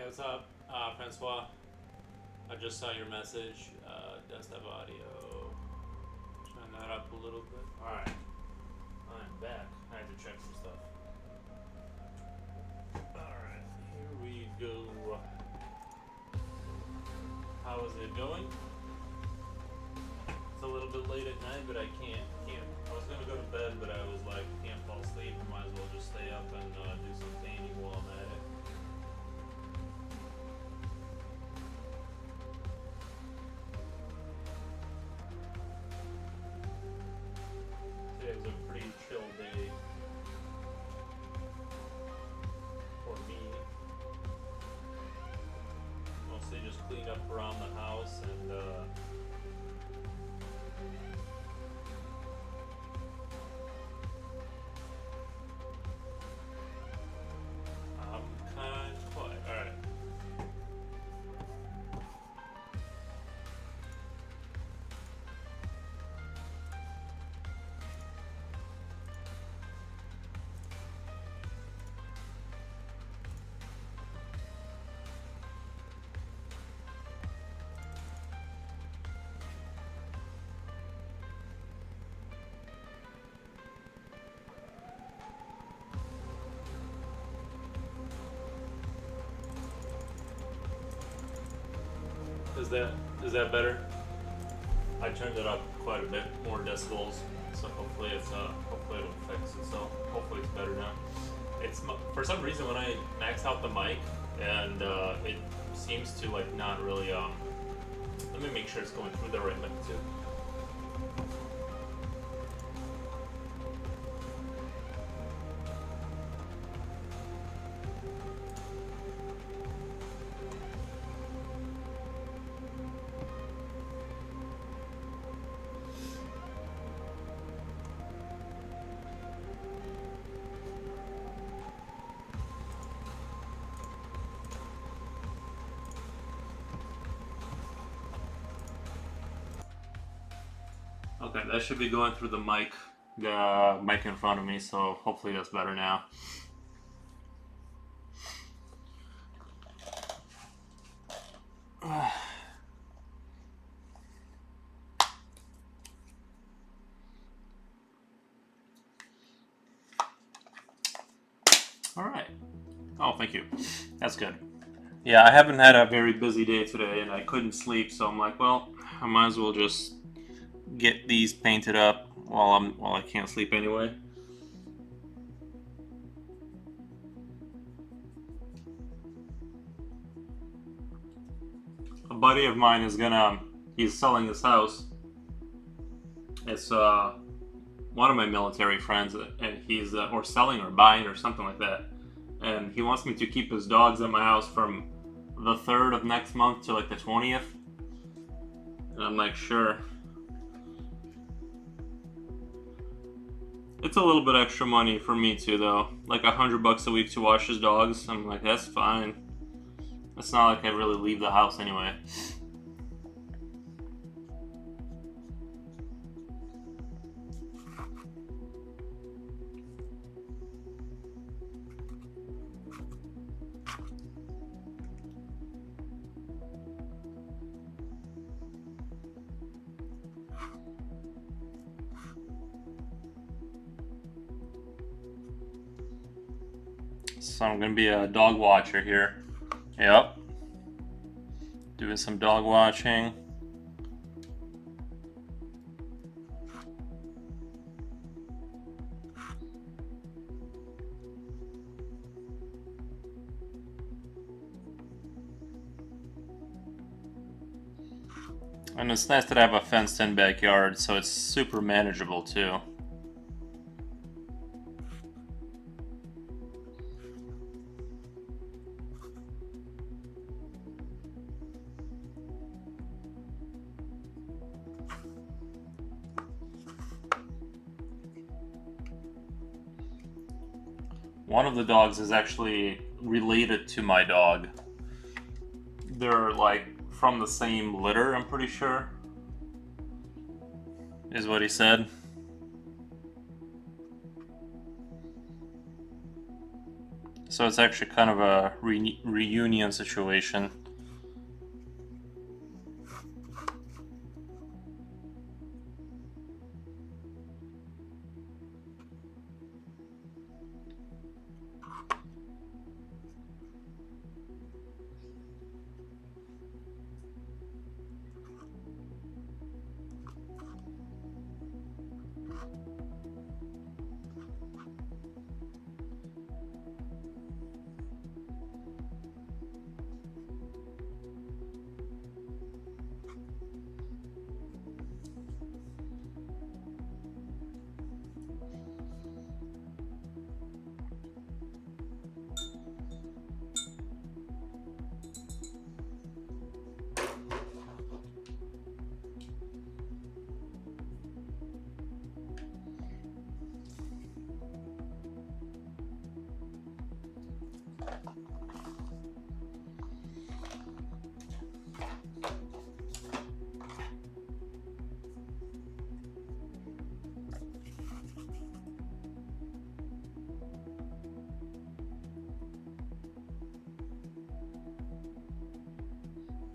Hey, what's up, Francois? I just saw your message. Does have audio? Turn that up a little bit. Alright, I'm back. I had to check some stuff. Alright, here we go. How is it going? It's a little bit late at night, but I can't. I was gonna go to bed, but I was like, can't fall asleep. Might as well just stay up and do some painting while I'm at it. Today was a pretty chill day for me. Mostly just cleaned up around the house and I'm kind of quiet. Alright. Is that better? I turned it up quite a bit, more decibels, so hopefully it'll fix itself. Hopefully it's better now. It's for some reason when I max out the mic and it seems to like not really Let me make sure it's going through the right mic too. Okay, that should be going through the mic in front of me, so hopefully that's better now. All right. Oh, thank you. That's good. Yeah, I haven't had a very busy day today, and I couldn't sleep, so I'm like, well, I might as well just get these painted up while I can't sleep anyway. A buddy of mine he's selling his house. It's one of my military friends, and he's or selling or buying or something like that. And he wants me to keep his dogs at my house from the 3rd of next month to like the 20th. And I'm like, sure. It's a little bit extra money for me too, though. Like $100 a week to wash his dogs. I'm like, that's fine. It's not like I really leave the house anyway. So I'm gonna be a dog watcher here. Yep. Doing some dog watching. And it's nice that I have a fenced-in backyard, so it's super manageable too. One of the dogs is actually related to my dog. They're like from the same litter, I'm pretty sure. Is what he said. So it's actually kind of a reunion situation.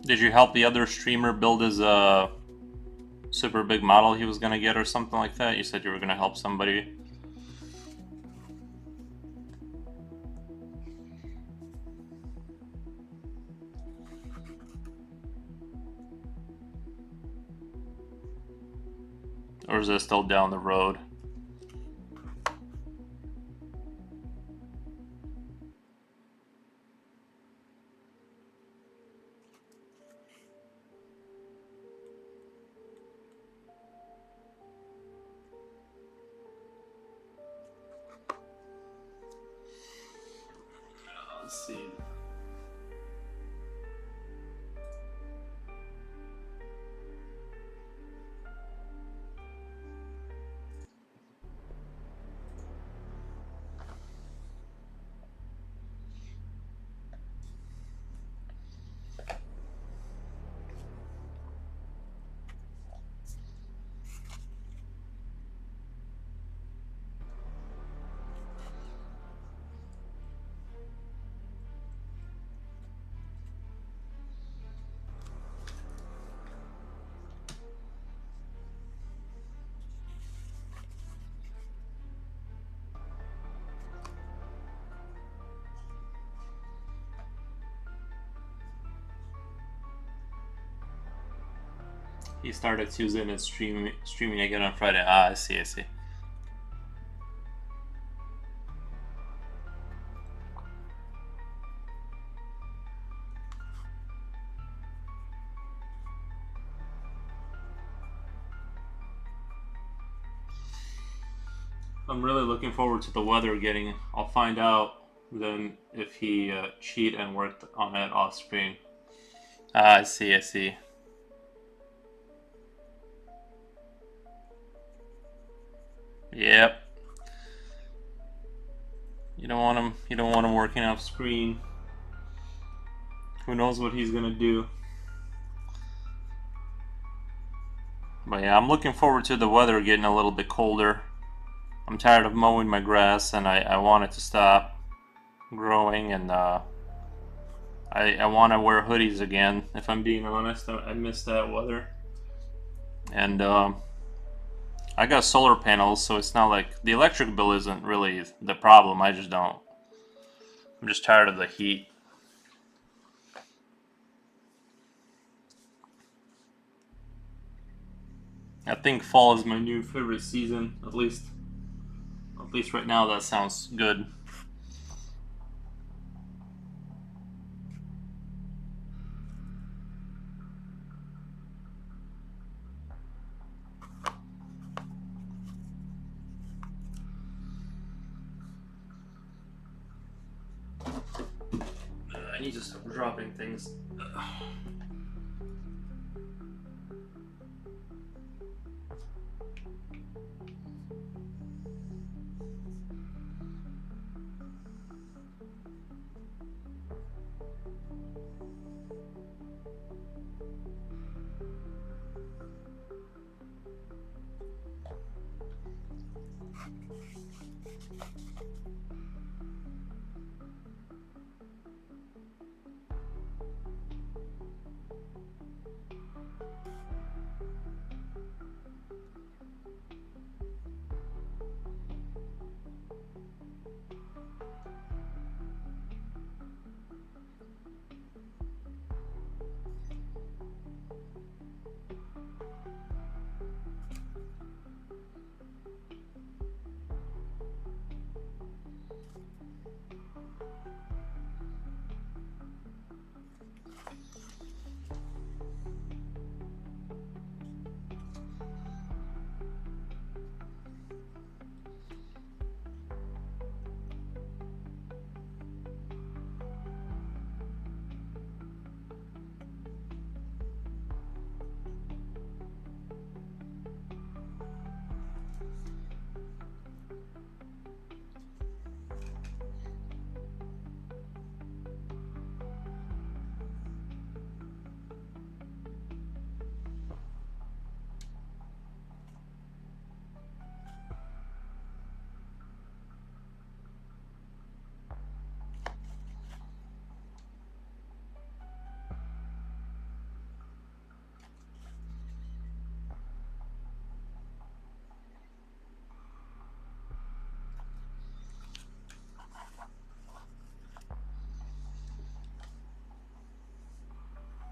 Did you help the other streamer build his super big model he was gonna get or something like that? You said you were gonna help somebody. Or is it still down the road? Let's see. He started Tuesday and streaming again on Friday. Ah, I see, I see. I'm really looking forward to the weather getting. I'll find out then if he cheat and worked on it off screen. Ah, I see, I see. Yep. You don't want him. You don't want him working off screen. Who knows what he's gonna do? But yeah, I'm looking forward to the weather getting a little bit colder. I'm tired of mowing my grass, and I want it to stop growing, and I want to wear hoodies again. If I'm being honest, I miss that weather. And I got solar panels, so it's not like the electric bill isn't really the problem. I'm just tired of the heat. I think fall is my new favorite season, at least right now. That sounds good. I need to stop dropping things.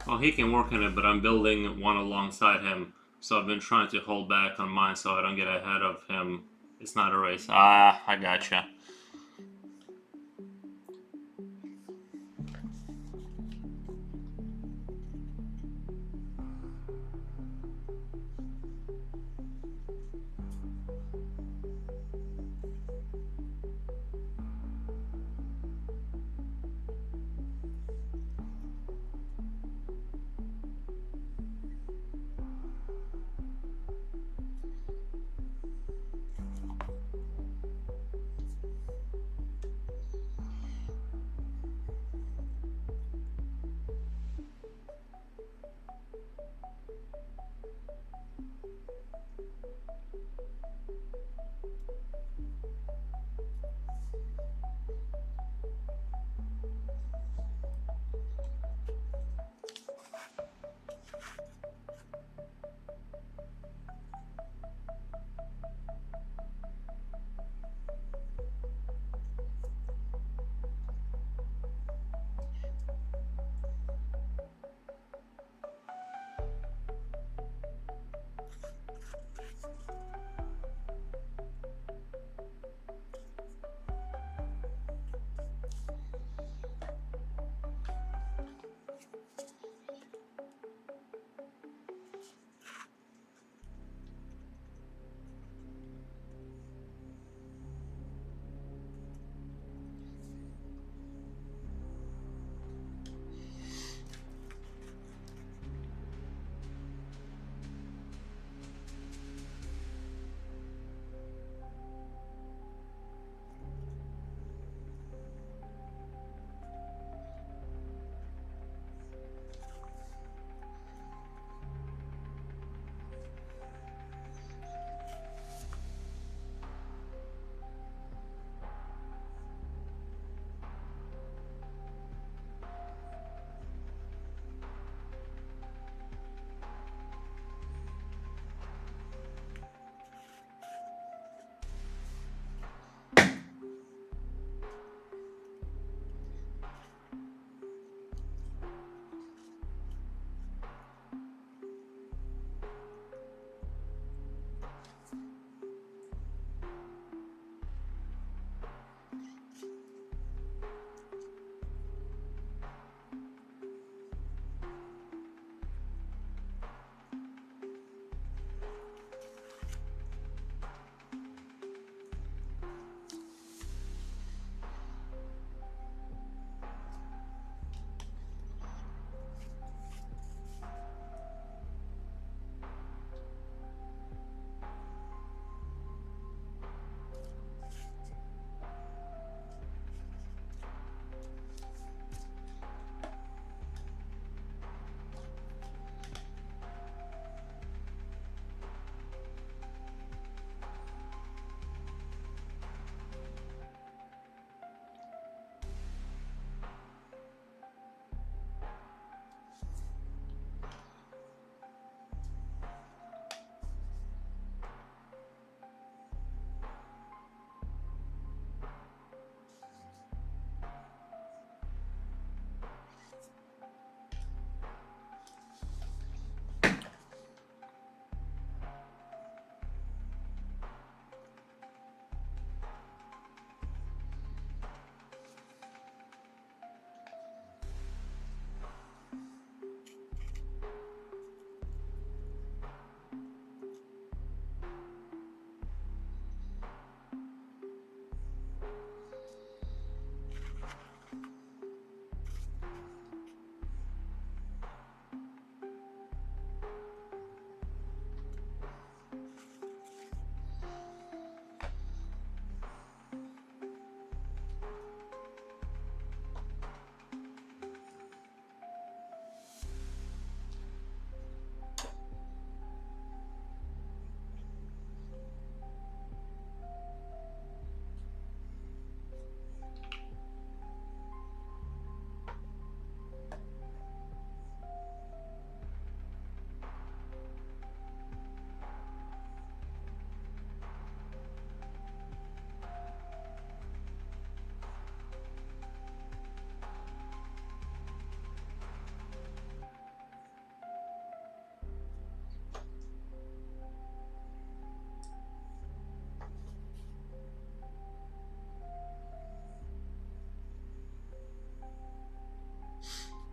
Well, he can work on it, but I'm building one alongside him. So I've been trying to hold back on mine so I don't get ahead of him. It's not a race. Ah, I gotcha.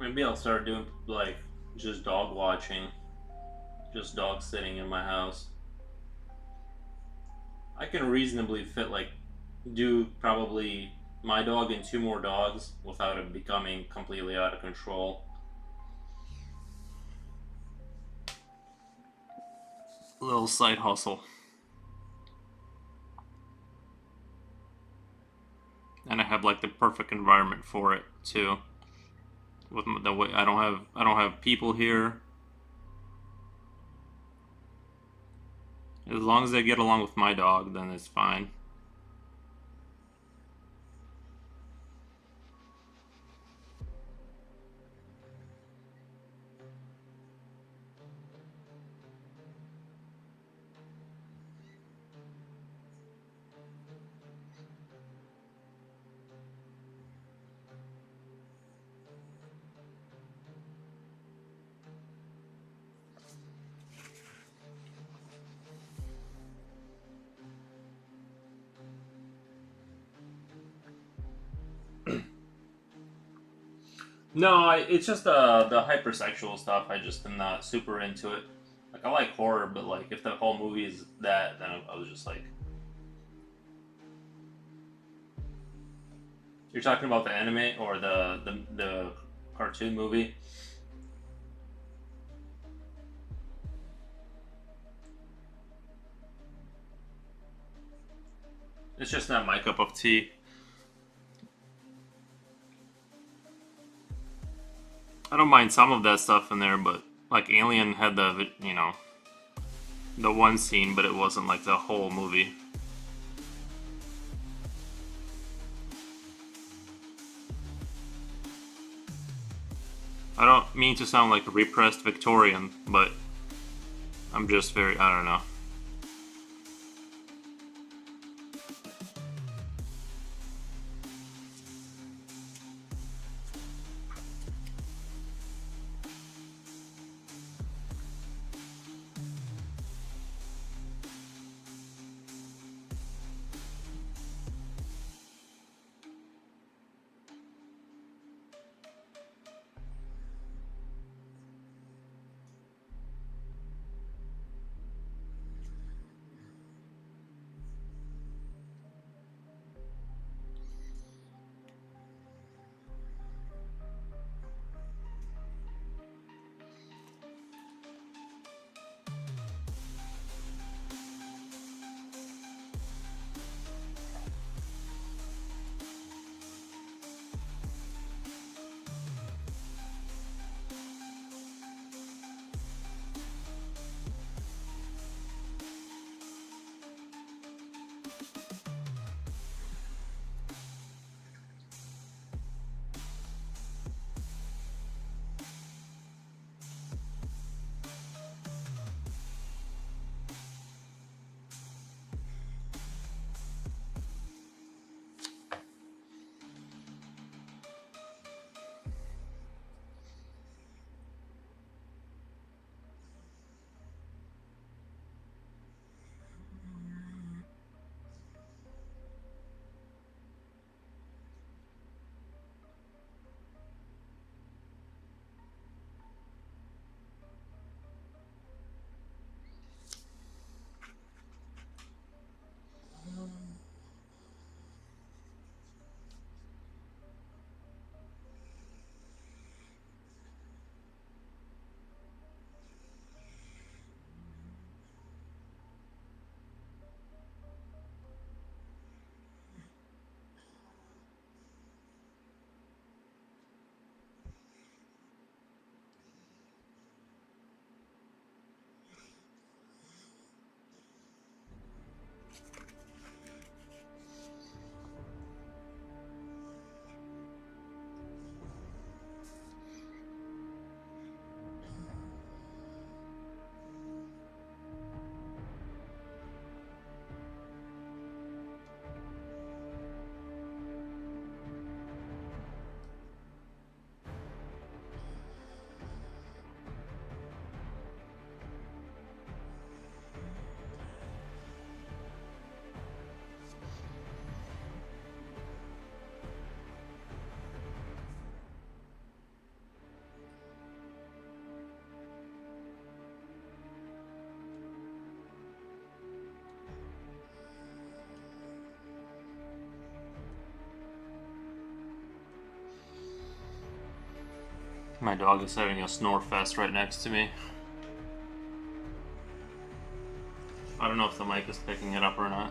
Maybe I'll start doing like just dog watching, just dog sitting in my house. I can reasonably fit like do probably my dog and two more dogs without it becoming completely out of control. Little side hustle. And I have like the perfect environment for it too. With the way I don't have people here. As long as they get along with my dog, then it's fine. No, it's just the hypersexual stuff. I just am not super into it. Like I like horror, but like if the whole movie is that, then I was just like, you're talking about the anime or the cartoon movie? It's just not my cup of tea. I don't mind some of that stuff in there, but like Alien had the one scene, but it wasn't like the whole movie. I don't mean to sound like a repressed Victorian, but I'm just very, I don't know. My dog is having a snore fest right next to me. I don't know if the mic is picking it up or not.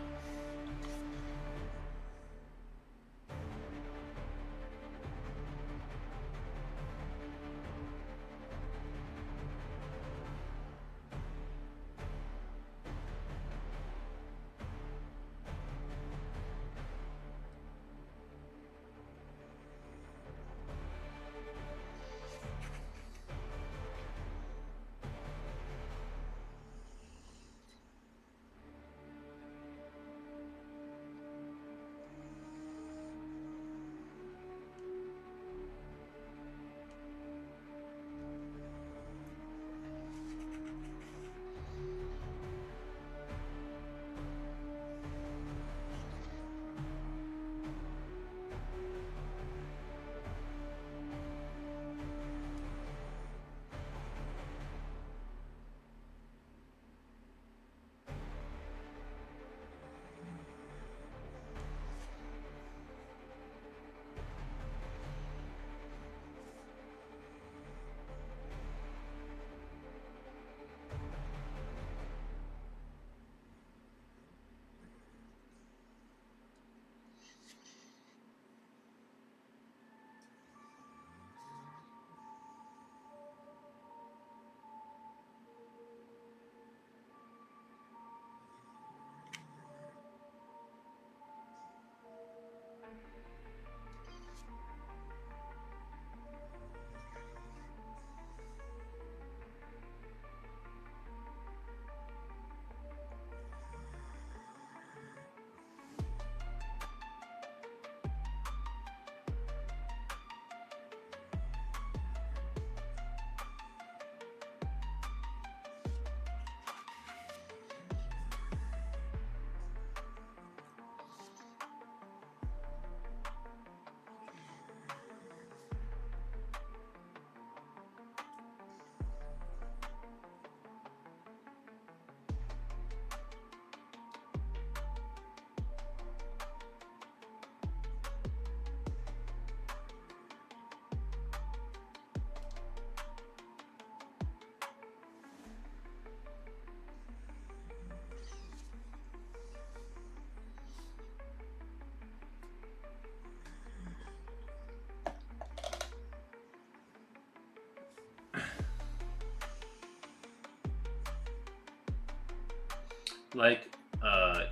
Like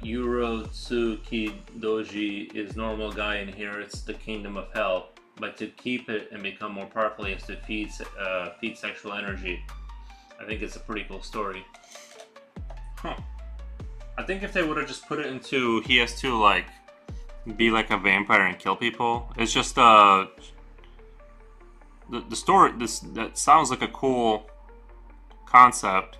Urotsuki Doji is normal guy inherits the kingdom of hell, but to keep it and become more powerful he has to feed sexual energy. I think it's a pretty cool story. Huh. I think if they would have just put it into he has to like be like a vampire and kill people, it's just the story that sounds like a cool concept.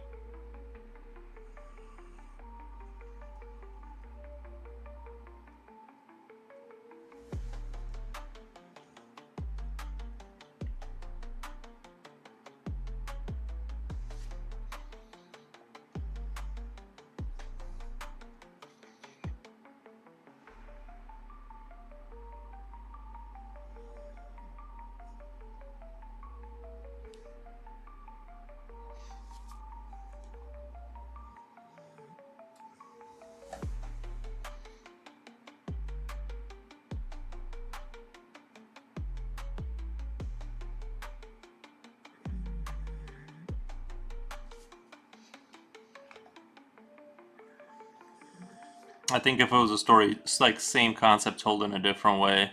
I think if it was a story, it's like same concept told in a different way.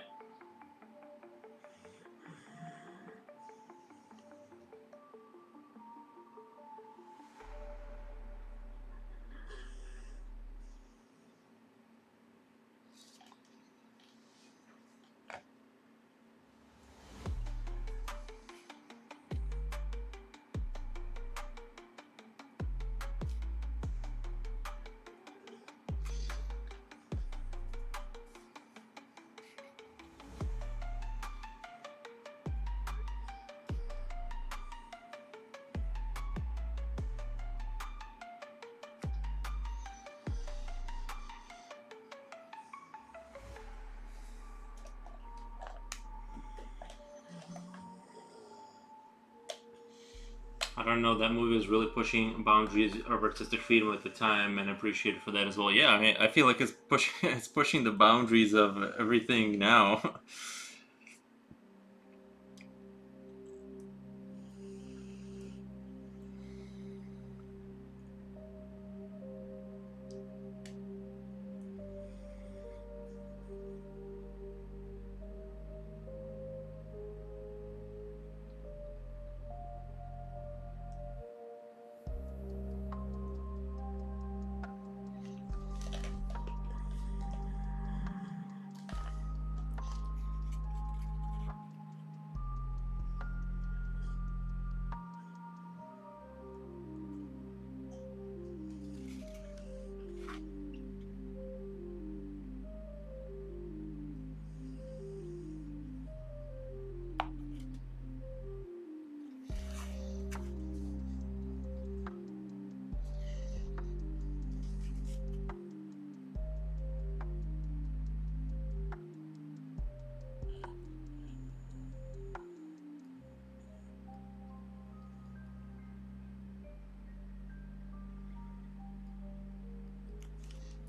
don't know. That movie was really pushing boundaries of artistic freedom at the time, and appreciated for that as well. Yeah, I mean, I feel like it's pushing it's pushing the boundaries of everything now.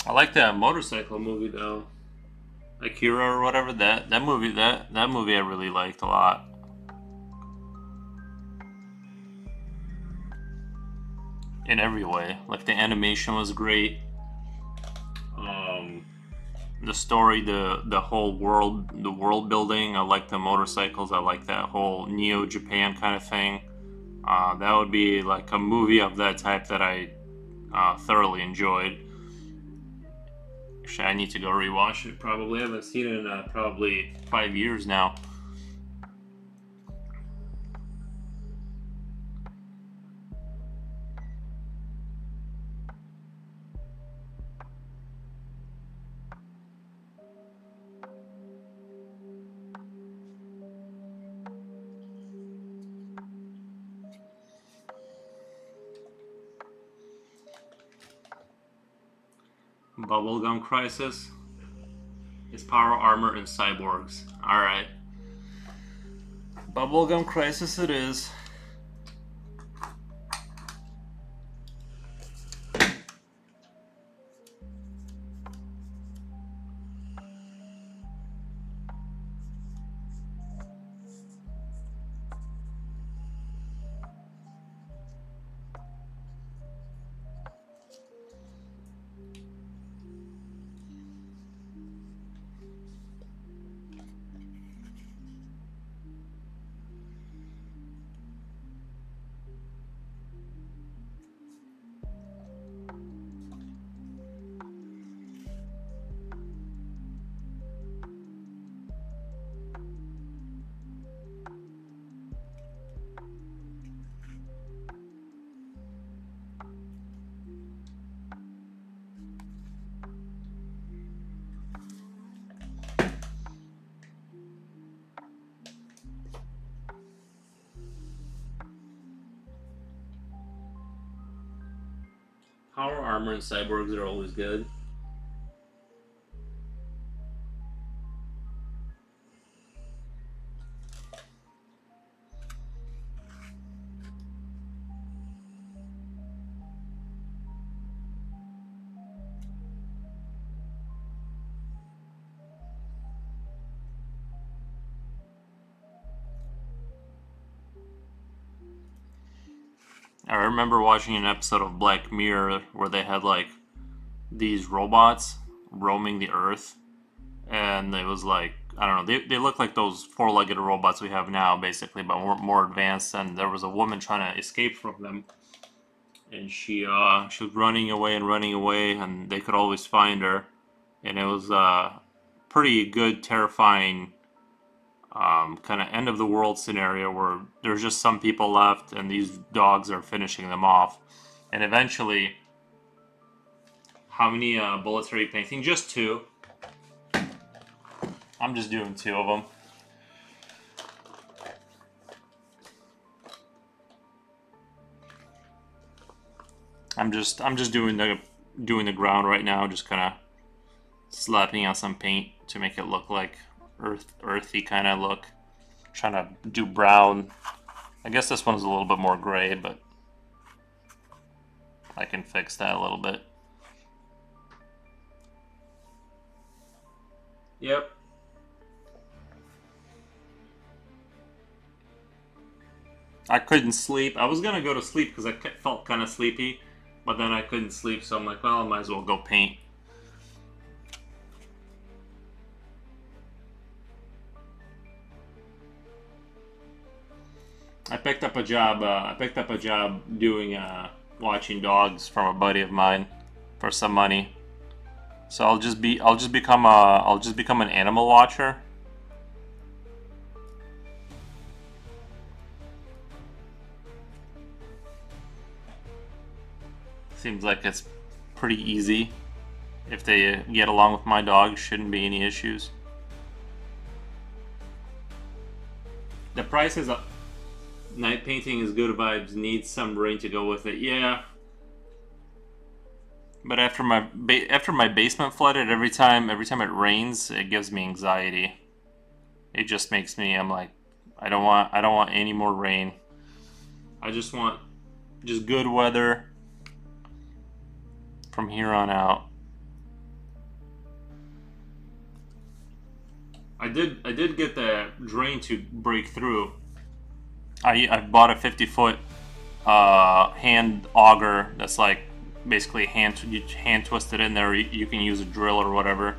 I like that motorcycle movie though, Akira or whatever. That movie that movie I really liked a lot. In every way. Like the animation was great. Um, the story, the whole world, the world building. I like the motorcycles. I like that whole Neo Japan kind of thing. That would be like a movie of that type that I thoroughly enjoyed. Actually, I need to go rewatch it. Probably I haven't seen it in probably 5 years now. Bubblegum Crisis. It's Power Armor and Cyborgs. Alright. Bubblegum Crisis it is. Power Armor and Cyborgs are always good. I remember watching an episode of Black Mirror where they had like these robots roaming the earth, and it was like, I don't know, they look like those four-legged robots we have now basically, but more advanced. And there was a woman trying to escape from them, and she was running away, and they could always find her. And it was a pretty good, terrifying kind of end of the world scenario where there's just some people left and these dogs are finishing them off. And eventually, how many bullets are you painting? Just two. I'm just doing two of them. I'm just doing the ground right now, just kind of slapping on some paint to make it look like earthy kind of look. Trying to do brown. I guess this one's a little bit more gray, but I can fix that a little bit. Yep. I couldn't sleep. I was gonna go to sleep because I felt kind of sleepy, but then I couldn't sleep, so I'm like, well, I might as well go paint. I picked up a job. Doing watching dogs from a buddy of mine for some money. So I'll just become an animal watcher. Seems like it's pretty easy. If they get along with my dog, shouldn't be any issues. The price is up. Night painting is good vibes. Needs some rain to go with it. Yeah. But after my basement flooded, every time it rains, it gives me anxiety. It just makes me. I'm like, I don't want any more rain. I just want just good weather from here on out. I did get the drain to break through. I bought a 50-foot hand auger that's like basically hand twisted in there. You can use a drill or whatever.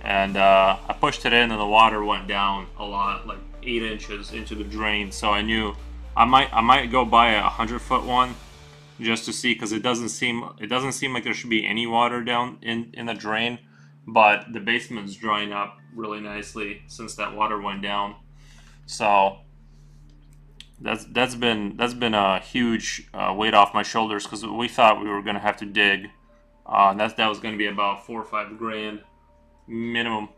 And I pushed it in, and the water went down a lot, like 8 inches into the drain. So I knew I might go buy a 100-foot one just to see, because it doesn't seem like there should be any water down in the drain, but the basement's drying up really nicely since that water went down. So that's been a huge weight off my shoulders, because we thought we were gonna have to dig. That was gonna be about $4 or $5 grand minimum.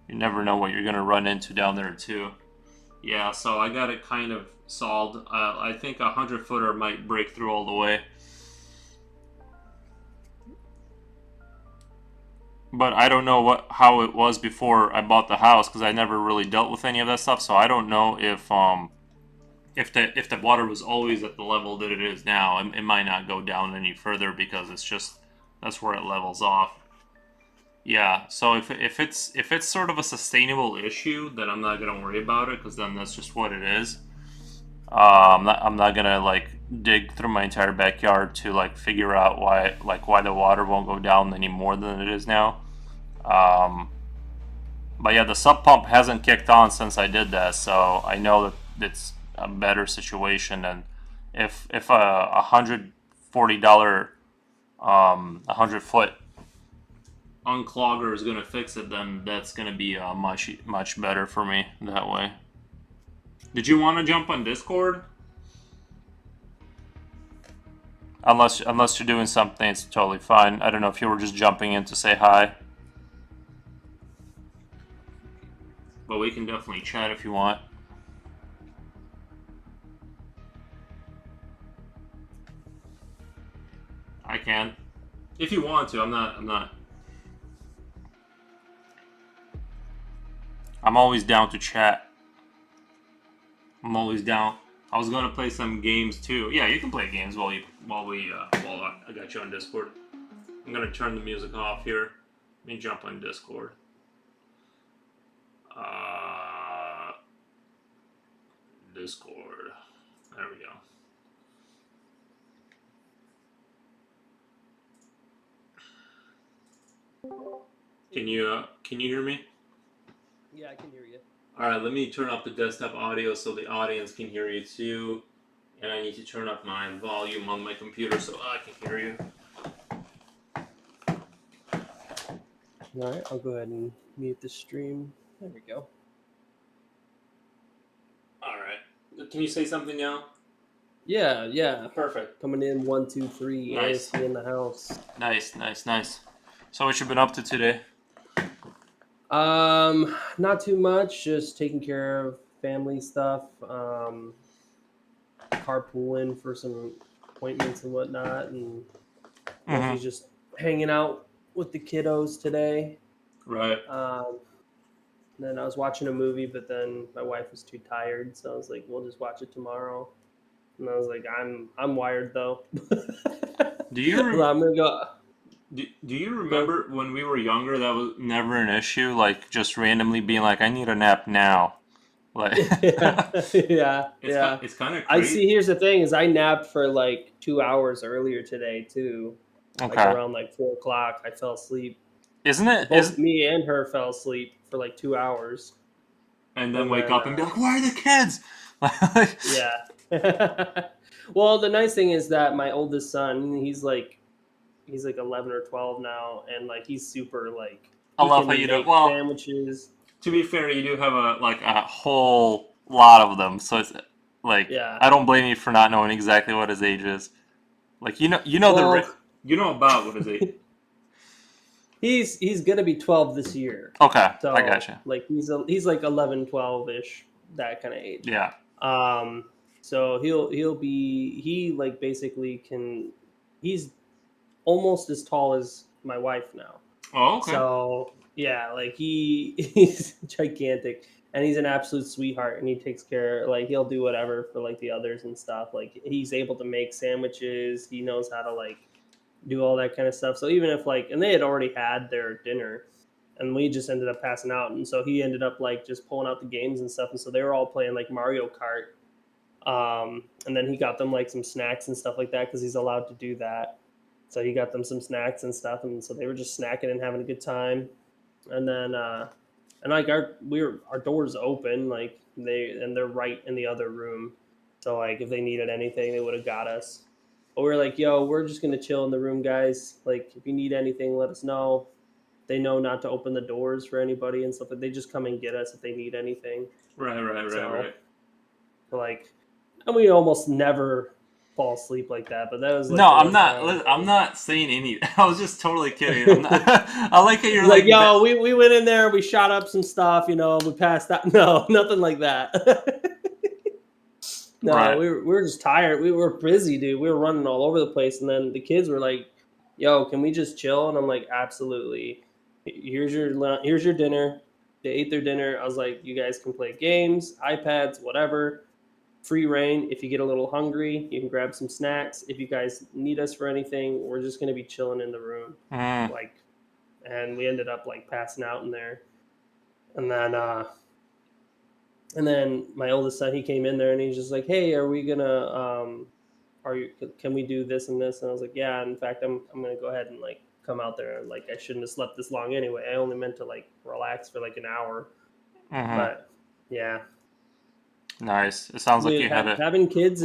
You never know what you're gonna run into down there too. Yeah, so I got it kind of solved. I think a 100-footer might break through all the way. But I don't know how it was before I bought the house, because I never really dealt with any of that stuff. So I don't know if the water was always at the level that it is now. It might not go down any further, because that's where it levels off. Yeah. So if it's sort of a sustainable issue, then I'm not gonna worry about it, because then that's just what it is. I'm not gonna like dig through my entire backyard to like figure out why the water won't go down any more than it is now. But yeah, the sub pump hasn't kicked on since I did that, so I know that it's a better situation. And if a $140 100-foot unclogger is gonna fix it, then that's gonna be much better for me that way. Did you want to jump on Discord? Unless you're doing something, it's totally fine. I don't know if you were just jumping in to say hi. But we can definitely chat if you want. I can. If you want to, I'm not. I'm always down to chat. I'm always down. I was gonna play some games too. Yeah, you can play games while I got you on Discord. I'm gonna turn the music off here. Let me jump on Discord. Discord. There we go. Can you hear me? Yeah, I can hear you. All right, let me turn up the desktop audio so the audience can hear you too. And I need to turn up my volume on my computer so I can hear you. All right, I'll go ahead and mute the stream. There we go. All right. Can you say something now? Yeah. Perfect. Coming in 1, 2, 3. Nice. ASC in the house. Nice. So what you been up to today? Not too much. Just taking care of family stuff. Carpooling for some appointments and whatnot, and mostly just hanging out with the kiddos today. Right. And then I was watching a movie, but then my wife was too tired, so I was like, "We'll just watch it tomorrow." And I was like, "I'm wired though." Do you Well, I'm gonna go. do you Go. remember when we were younger that was never an issue? Like just randomly being like, I need a nap now. Like Yeah, yeah, yeah. it's kind of I crazy. see. Here's the thing: is I napped for like 2 hours earlier today too, like Okay. around like 4 o'clock. I fell asleep. Isn't it Both is me and her fell asleep for like 2 hours, and then and wake then up and be like, where are the kids? Like, yeah. Well, the nice thing is that my oldest son, he's like 11 or 12 now, and like he's super like I he love how you can do. make Well, sandwiches. to be fair, you do have a whole lot of them, so it's like Yeah. I don't blame you for not knowing exactly what his age is. Like Well, you know about what his age. he's gonna be 12 this year, Okay, I so gotcha. like he's like 11, 12 ish, that kind of age. Yeah. Um, so he'll be he like basically can he's almost as tall as my wife now. Oh, okay. So yeah, like he's gigantic, and he's an absolute sweetheart, and he takes care. Like he'll do whatever for like the others and stuff. Like he's able to make sandwiches. He knows how to like do all that kind of stuff. So even if like, and they had already had their dinner, and we just ended up passing out, and so he ended up like just pulling out the games and stuff, and so they were all playing like Mario Kart. And then he got them like some snacks and stuff like that because he's allowed to do that. So he got them some snacks and stuff, and so they were just snacking and having a good time. And then, and like our doors open, like they're right in the other room. So like if they needed anything, they would have got us. But we were like, yo, we're just gonna chill in the room, guys. Like if you need anything, let us know. They know not to open the doors for anybody and stuff, but they just come and get us if they need anything. Right. So like, and we almost never fall asleep like that, but that was No, like the I'm one not. time. I'm not saying any. I was just totally kidding. I'm not. I like how you're Like, like. yo, we went in there, we shot up some stuff, we passed out. No, nothing like that. No, Right. we were just tired. We were busy, dude. We were running all over the place, and then the kids were like, "Yo, can we just chill?" And I'm like, "Absolutely. Here's your dinner." They ate their dinner. I was like, "You guys can play games, iPads, whatever. Free reign. If you get a little hungry, you can grab some snacks. If you guys need us for anything, we're just gonna be chilling in the room." Mm. Like, and we ended up like passing out in there, and then my oldest son, he came in there and he's just like, "Hey, are we gonna can we do this and this?" And I was like, "Yeah, in fact, I'm gonna go ahead and like come out there, and like I shouldn't have slept this long anyway. I only meant to like relax for like an hour." Hmm. But yeah, Nice. It sounds like dude, you had a. having kids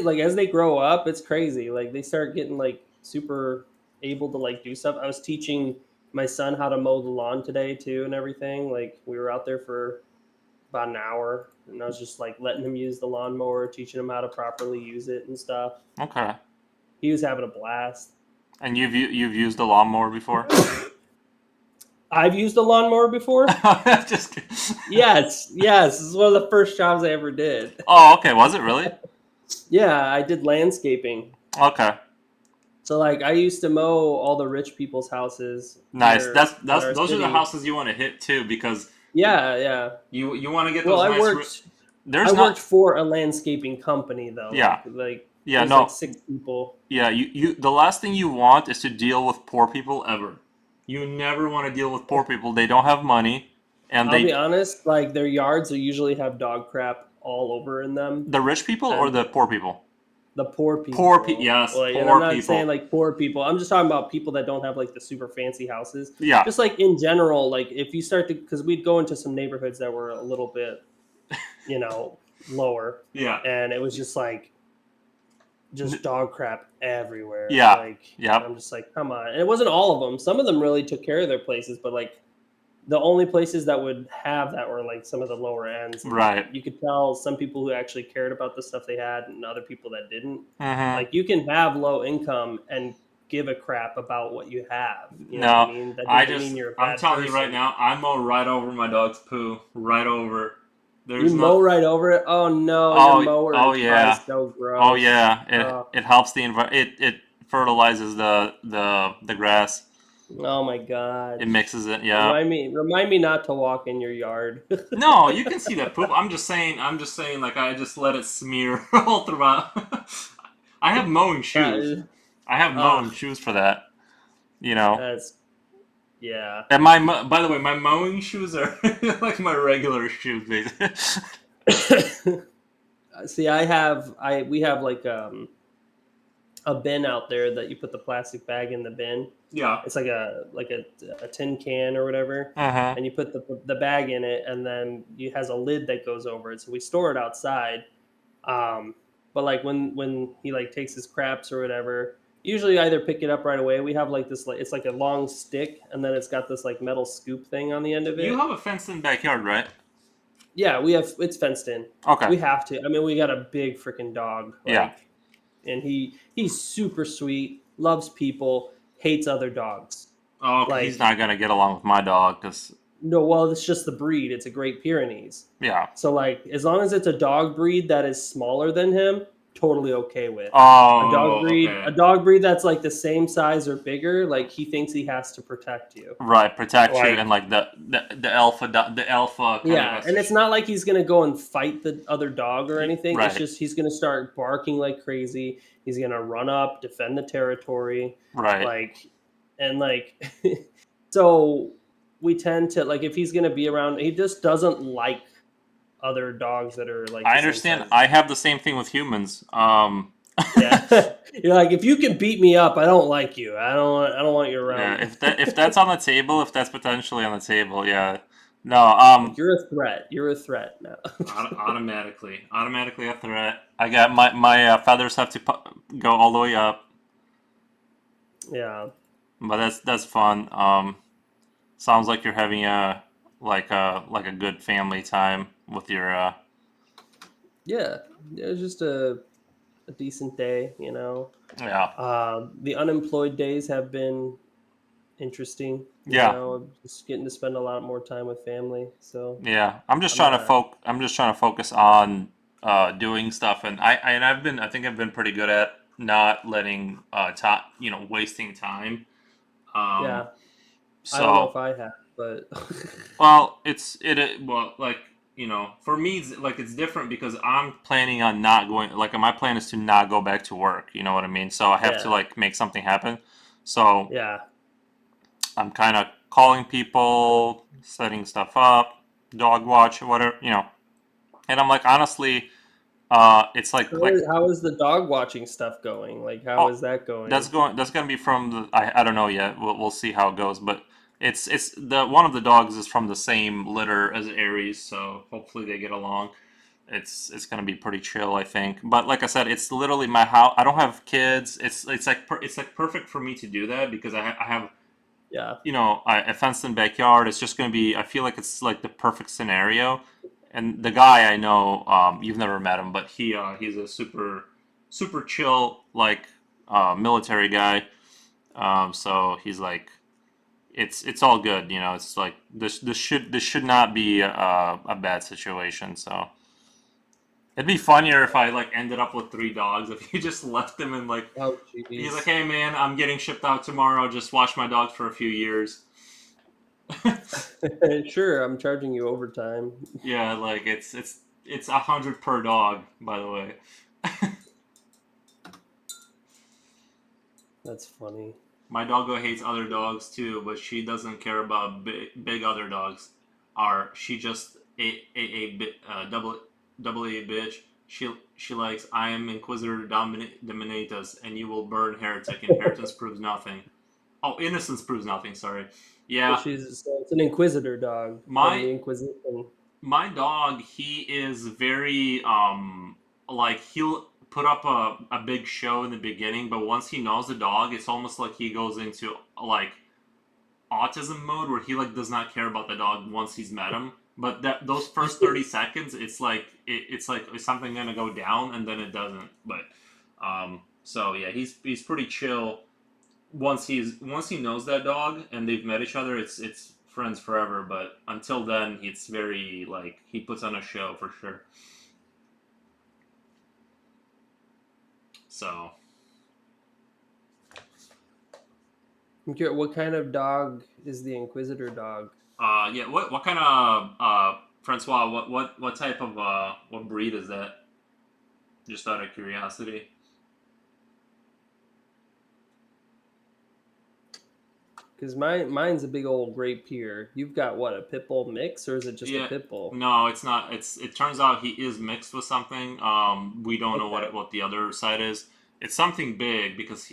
like as they grow up, it's crazy. Like they start getting like super able to like do stuff. I was teaching my son how to mow the lawn today too and everything. Like we were out there for about an hour, and I was just like letting him use the lawnmower, teaching him how to properly use it and stuff. Okay. He was having a blast. And you've used a lawnmower before? I've used a lawnmower before. Just kidding. Yes. This is one of the first jobs I ever did. Oh, okay. Was it really? Yeah, I did landscaping. Okay. So like I used to mow all the rich people's houses Nice. here in our Those are the city. houses you want to hit too because Yeah. you want to get Well, those I nice. worked I There's worked not. for a landscaping company though. Yeah. Like Yeah. there's like No. 6 people. Yeah. You. The last thing you want is to deal with poor people ever. You never want to deal with poor people. They don't have money, and I'll be they. honest, like their yards will usually have dog crap all over in them, The rich people or and the poor people? the poor Poor people. people. Yes. Like, and I'm Poor not saying people. like poor people. I'm just talking about people that don't have like the super fancy houses. Yeah. Just like in general, like if you start to, because we'd go into some neighborhoods that were a little bit, you know, lower, Yeah. and it was just like just dog crap everywhere. Yeah. Like, and Yep. I'm just like, come on. And it wasn't all of them. Some of them really took care of their places, but like the only places that would have that were like some of the lower ends, and Right. you could tell some people who actually cared about the stuff they had and other people that didn't. Mm-hmm. Like you can have low income and give a crap about what you have, you know what I No, mean? That doesn't mean you're a I'm bad telling you right person. now, I mow right over my dog's poo, right over. You There's mow not. right over it. Oh no, your Oh, mower oh is probably yeah, so oh gross. yeah. Oh, It helps the environment. It fertilizes the grass. Oh my god. It mixes it. Yeah. Remind me not to walk in your yard. No, you can see that poop. I'm just saying. I'm just saying. Like I just let it smear all throughout. I have mowing That shoes. is, I have mowing ah, shoes for that. You know. that's yeah. And by the way, my mowing shoes are like my regular shoes, basically. See, we have like a bin out there that you put the plastic bag in the bin. Yeah. It's like a tin can or whatever, Uh huh. and you put the bag in it, and then it has a lid that goes over it. So we store it outside. Um, but like when he like takes his craps or whatever, usually I either pick it up right away. We have like this like it's like a long stick, and then it's got this like metal scoop thing on the end of You it. have a fenced-in backyard, right? Yeah, it's fenced in. Okay. We have to. I mean, we got a big freaking dog, Yeah. like, and he's super sweet, loves people, hates other dogs. Oh, okay. He's Like, not gonna get along with my dog, cause no, well, it's just the breed. It's a Great Pyrenees. yeah. So like, as long as it's a dog breed that is smaller than him, totally okay with. Oh, okay. A dog breed that's like the same size or bigger, like he thinks he has to protect you. Right, protect you, Like, and like the alpha kind of yeah, has and to. it's not like he's gonna go and fight the other dog or anything. It's Right, just he's gonna start barking like crazy. He's gonna run up, defend the territory, right. like, and like, so we tend to like if he's gonna be around, he just doesn't like other dogs that are like I the same understand. size. I have the same thing with humans. Yeah, you're like if you can beat me up, I don't like you. I don't want you Yeah, around me. if that's on the table, if that's potentially on the table, yeah. No, Like you're a threat. You're a threat now. automatically a threat. I got my feathers have to go all the way up, Yeah. but that's fun. Sounds like you're having like a good family time with your Yeah, it was just a decent day, you know. yeah. The unemployed days have been interesting, you Yeah. know, just getting to spend a lot more time with family. So Yeah, I'm not, I'm just trying to focus on doing stuff, and I think I've been pretty good at not letting wasting time. Um, yeah, I don't know so if I have, but well, well like for me it's different because I'm planning on not going like my plan is to not go back to work. You know what I mean? So I have to yeah, like make something happen. So yeah. I'm kind of calling people, setting stuff up, dog watch, whatever, And I'm like, honestly, it's like How is the dog watching stuff going? Like, how oh, is that that's going? going that's gonna be from the I don't know yet. We'll see how it goes, but it's the one of the dogs is from the same litter as Aries, so hopefully they get along. It's gonna be pretty chill, I think. But like I said, it's literally my house. I don't have kids. It's like perfect for me to do that because I have Yeah, a fenced-in backyard. It's just going to be. I feel like it's like the perfect scenario. And the guy I know, you've never met him, but he's a super chill like military guy. So he's like, it's all good. It's like this should not be a bad situation. So it'd be funnier if I like ended up with three dogs. If you just left them and like oh he's like, jeez. hey man, I'm getting shipped out tomorrow. Just watch my dogs for a few years. Sure, I'm charging you overtime. Yeah, like it's 100 per dog, by the way. That's funny. My doggo hates other dogs too, but she doesn't care about big other dogs. She just double A bitch. She likes I am Inquisitor Dominatus, and you will burn heretic. Inheritance proves nothing. Oh, innocence proves nothing. Sorry. So Yeah, it's an inquisitor dog from my the Inquisition. my dog, he is very like he'll put up a big show in the beginning, but once he knows the dog, it's almost like he goes into like autism mode where he like does not care about the dog once he's met him. But that those first 30 seconds, it's like it's like is something gonna go down, and then it doesn't. But so yeah, he's pretty chill once he knows that dog and they've met each other, it's friends forever. But until then, it's very like he puts on a show for sure. So What kind of dog is the Inquisitor dog? Yeah. What kind of Francois? What type of what breed is that? Just out of curiosity. Because mine's a big old Great Pyr. You've got what, a pit bull mix, or is it just a Yeah. pit bull? No, it's not. It turns out he is mixed with something. We don't know Okay. what the other side is. It's something big because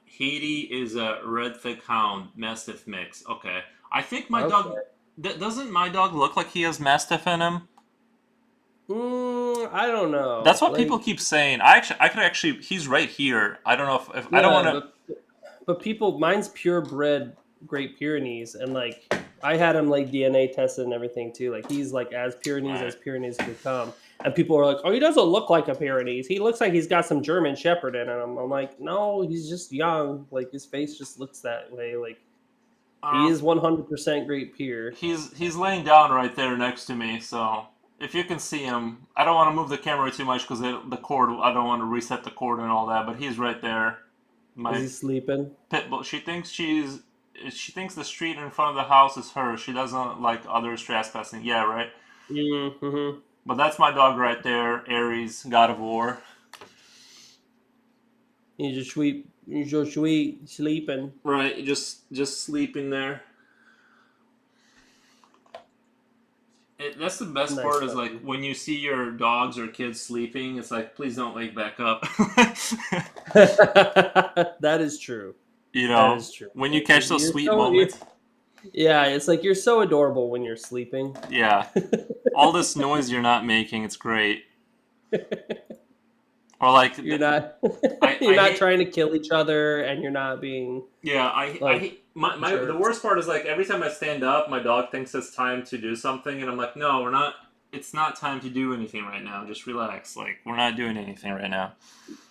Haiti is a red thick hound mastiff mix. Okay, I think my dog. Okay. Doesn't my dog look like he has mastiff in him? I don't That's know. what people Like, keep saying. I could actually. He's right here. I don't know if I don't want yeah, to. but people, mine's purebred Great Pyrenees, and like I had him like DNA tested and everything too. Like he's like Right. as Pyrenees could come. And people are like, "Oh, he doesn't look like a Pyrenees. He looks like he's got some German Shepherd in him." I'm like, "No, he's just young. Like his face just looks that way. Like he Um, is 100% Great Pyr." he's laying down right there next to me. So if you can see him, I don't want to move the camera too much because the cord. I don't want to reset the cord and all that. But he's right there. Is My he sleeping? pit bull. She thinks the street in front of the house is hers. She doesn't like others trespassing. Yeah, right. Mm-hmm. But that's my dog right there, Ares, God of War. He's just sweet sleeping. Right, just sleeping there. That's the best Nice part is like puppy. when you see your dogs or kids sleeping, it's like please don't wake back up. That is true. You That know, is true. when you catch those You're sweet so moments. yeah. It's like you're so adorable when you're sleeping. Yeah, all this noise you're not making, it's great. Or like You're not you're I not hate. trying to kill each other, and you're not being Yeah, I like hate my the jerks. worst part is like every time I stand up, my dog thinks it's time to do something, and I'm like, no, we're not. It's not time to do anything right now. Just relax. Like we're not doing anything right now.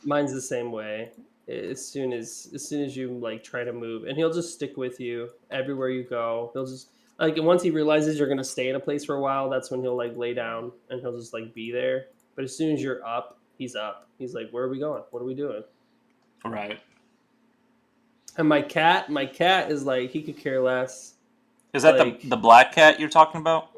Mine's the same way. As soon as you like try to move, and he'll just stick with you everywhere you go. He'll just like once he realizes you're gonna stay in a place for a while, that's when he'll like lay down and he'll just like be there. But as soon as you're up, he's up. He's like, "Where are we going? What are we doing?" Right. And my cat is like he could care less. Is that the Like black cat you're talking about?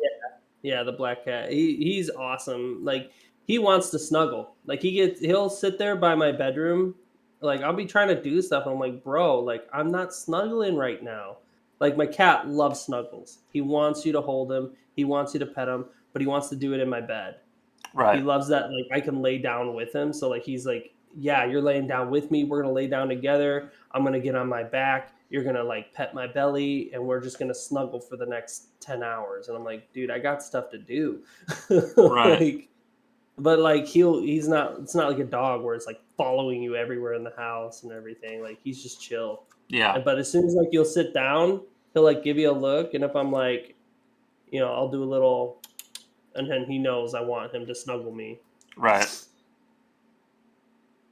yeah, the black cat. He's awesome. Like he wants to snuggle. Like he'll sit there by my bedroom. Like I'll be trying to do stuff. And I'm like, bro, like I'm not snuggling right now. Like my cat loves snuggles. He wants you to hold him. He wants you to pet him, but he wants to do it in my bed. He Right. loves that like I can lay down with him. So like he's like, yeah, you're laying down with me. We're gonna lay down together. I'm gonna get on my back. You're gonna like pet my belly, and we're just gonna snuggle for the next 10 hours. And I'm like, dude, I got stuff to do. Right. Like, but like he's not. It's not like a dog where it's like following you everywhere in the house and everything. Like he's just chill. Yeah. But as soon as like you'll sit down, he'll like give you a look, and if I'm like, I'll do a little, and then he knows I want him to snuggle me. Right.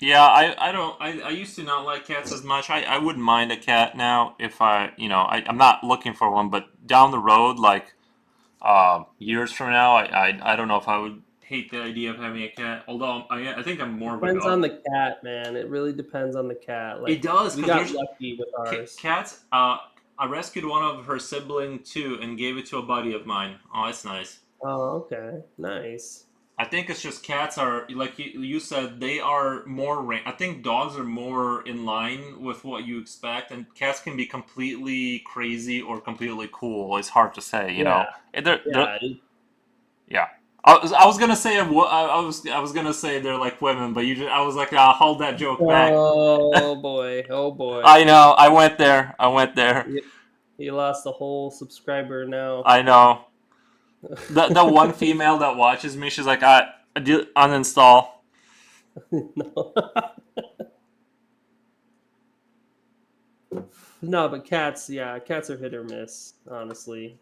Yeah, I don't I used to not like cats as much. I wouldn't mind a cat now if I'm not looking for one, but down the road, like years from now, I don't know if I would hate the idea of having a cat. Although I think I'm more of a Depends on dog. the cat, man. It really depends on the cat. It Like does we because got there's lucky with ours. cats. I rescued one of her sibling too and gave it to a buddy of mine. Oh, that's nice. Oh, okay, nice. I think it's just cats are like you said they are more. I think dogs are more in line with what you expect, and cats can be completely crazy or completely cool. It's hard to say, you Yeah, know. They're yeah. yeah. I was gonna say I was gonna say they're like women, but I was like, I'll hold that joke back. Oh boy, oh boy. I know. I went there. I went there. You, you lost a whole subscriber now. I know. The one female that watches me, she's like, I do uninstall. No. No, but cats, yeah, cats are hit or miss. Honestly,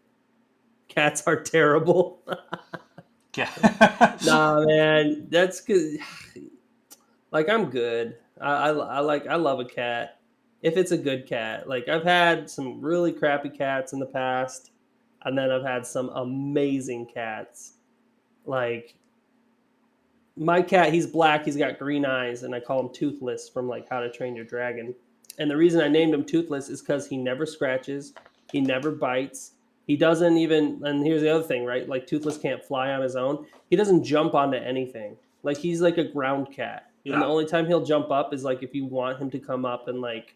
cats are terrible. Yeah. Nah, man, that's good. Like I'm good. I love a cat if it's a good cat. Like I've had some really crappy cats in the past, and then I've had some amazing cats. Like my cat, he's black, he's got green eyes, and I call him Toothless from like How to Train Your Dragon. And the reason I named him Toothless is because he never scratches, he never bites. He doesn't even, and here's the other thing, right? Like Toothless can't fly on his own. He doesn't jump onto anything. Like he's like a ground cat. And the Yeah. only time he'll jump up is like if you want him to come up and like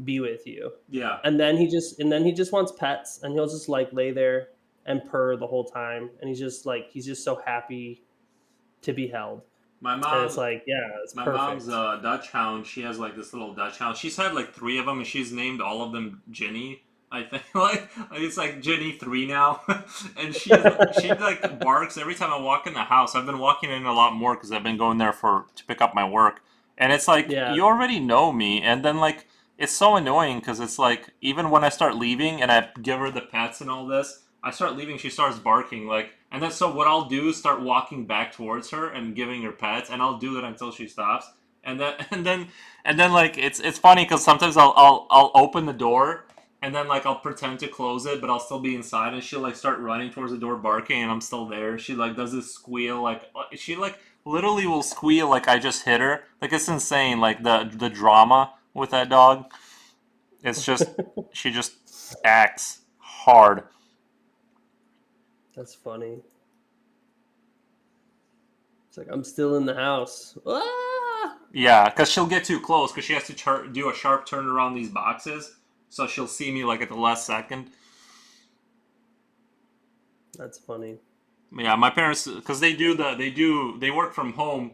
be with you. Yeah. And then he just wants pets and he'll just like lay there and purr the whole time. And he's just so happy to be held. My And it's mom, like, yeah, it's my mom's perfect. a Dutch hound. She has like this little Dutch hound. She's had like three of them, and she's named all of them Ginny. I think like it's like Ginny 3 now, and she like barks every time I walk in the house. I've been walking in a lot more because I've been going there for to pick up my work, and it's like Yeah. you already know me, and then like it's so annoying because it's like even when I start leaving and I give her the pets and all this, I start leaving, she starts barking like, and then so what I'll do is start walking back towards her and giving her pets, and I'll do that until she stops, and then and then like it's funny because sometimes I'll open the door and then like I'll pretend to close it, but I'll still be inside, and she'll like start running towards the door barking, and I'm still there. She like does this squeal, like she like literally will squeal like I just hit her, like it's insane, like the drama with that dog. It's just she just acts hard. That's funny. It's like I'm still in the house. Ah! Yeah, because she'll get too close because she has to do a sharp turn around these boxes, so she'll see me like at the last second. That's funny. Yeah, my parents because they work from home.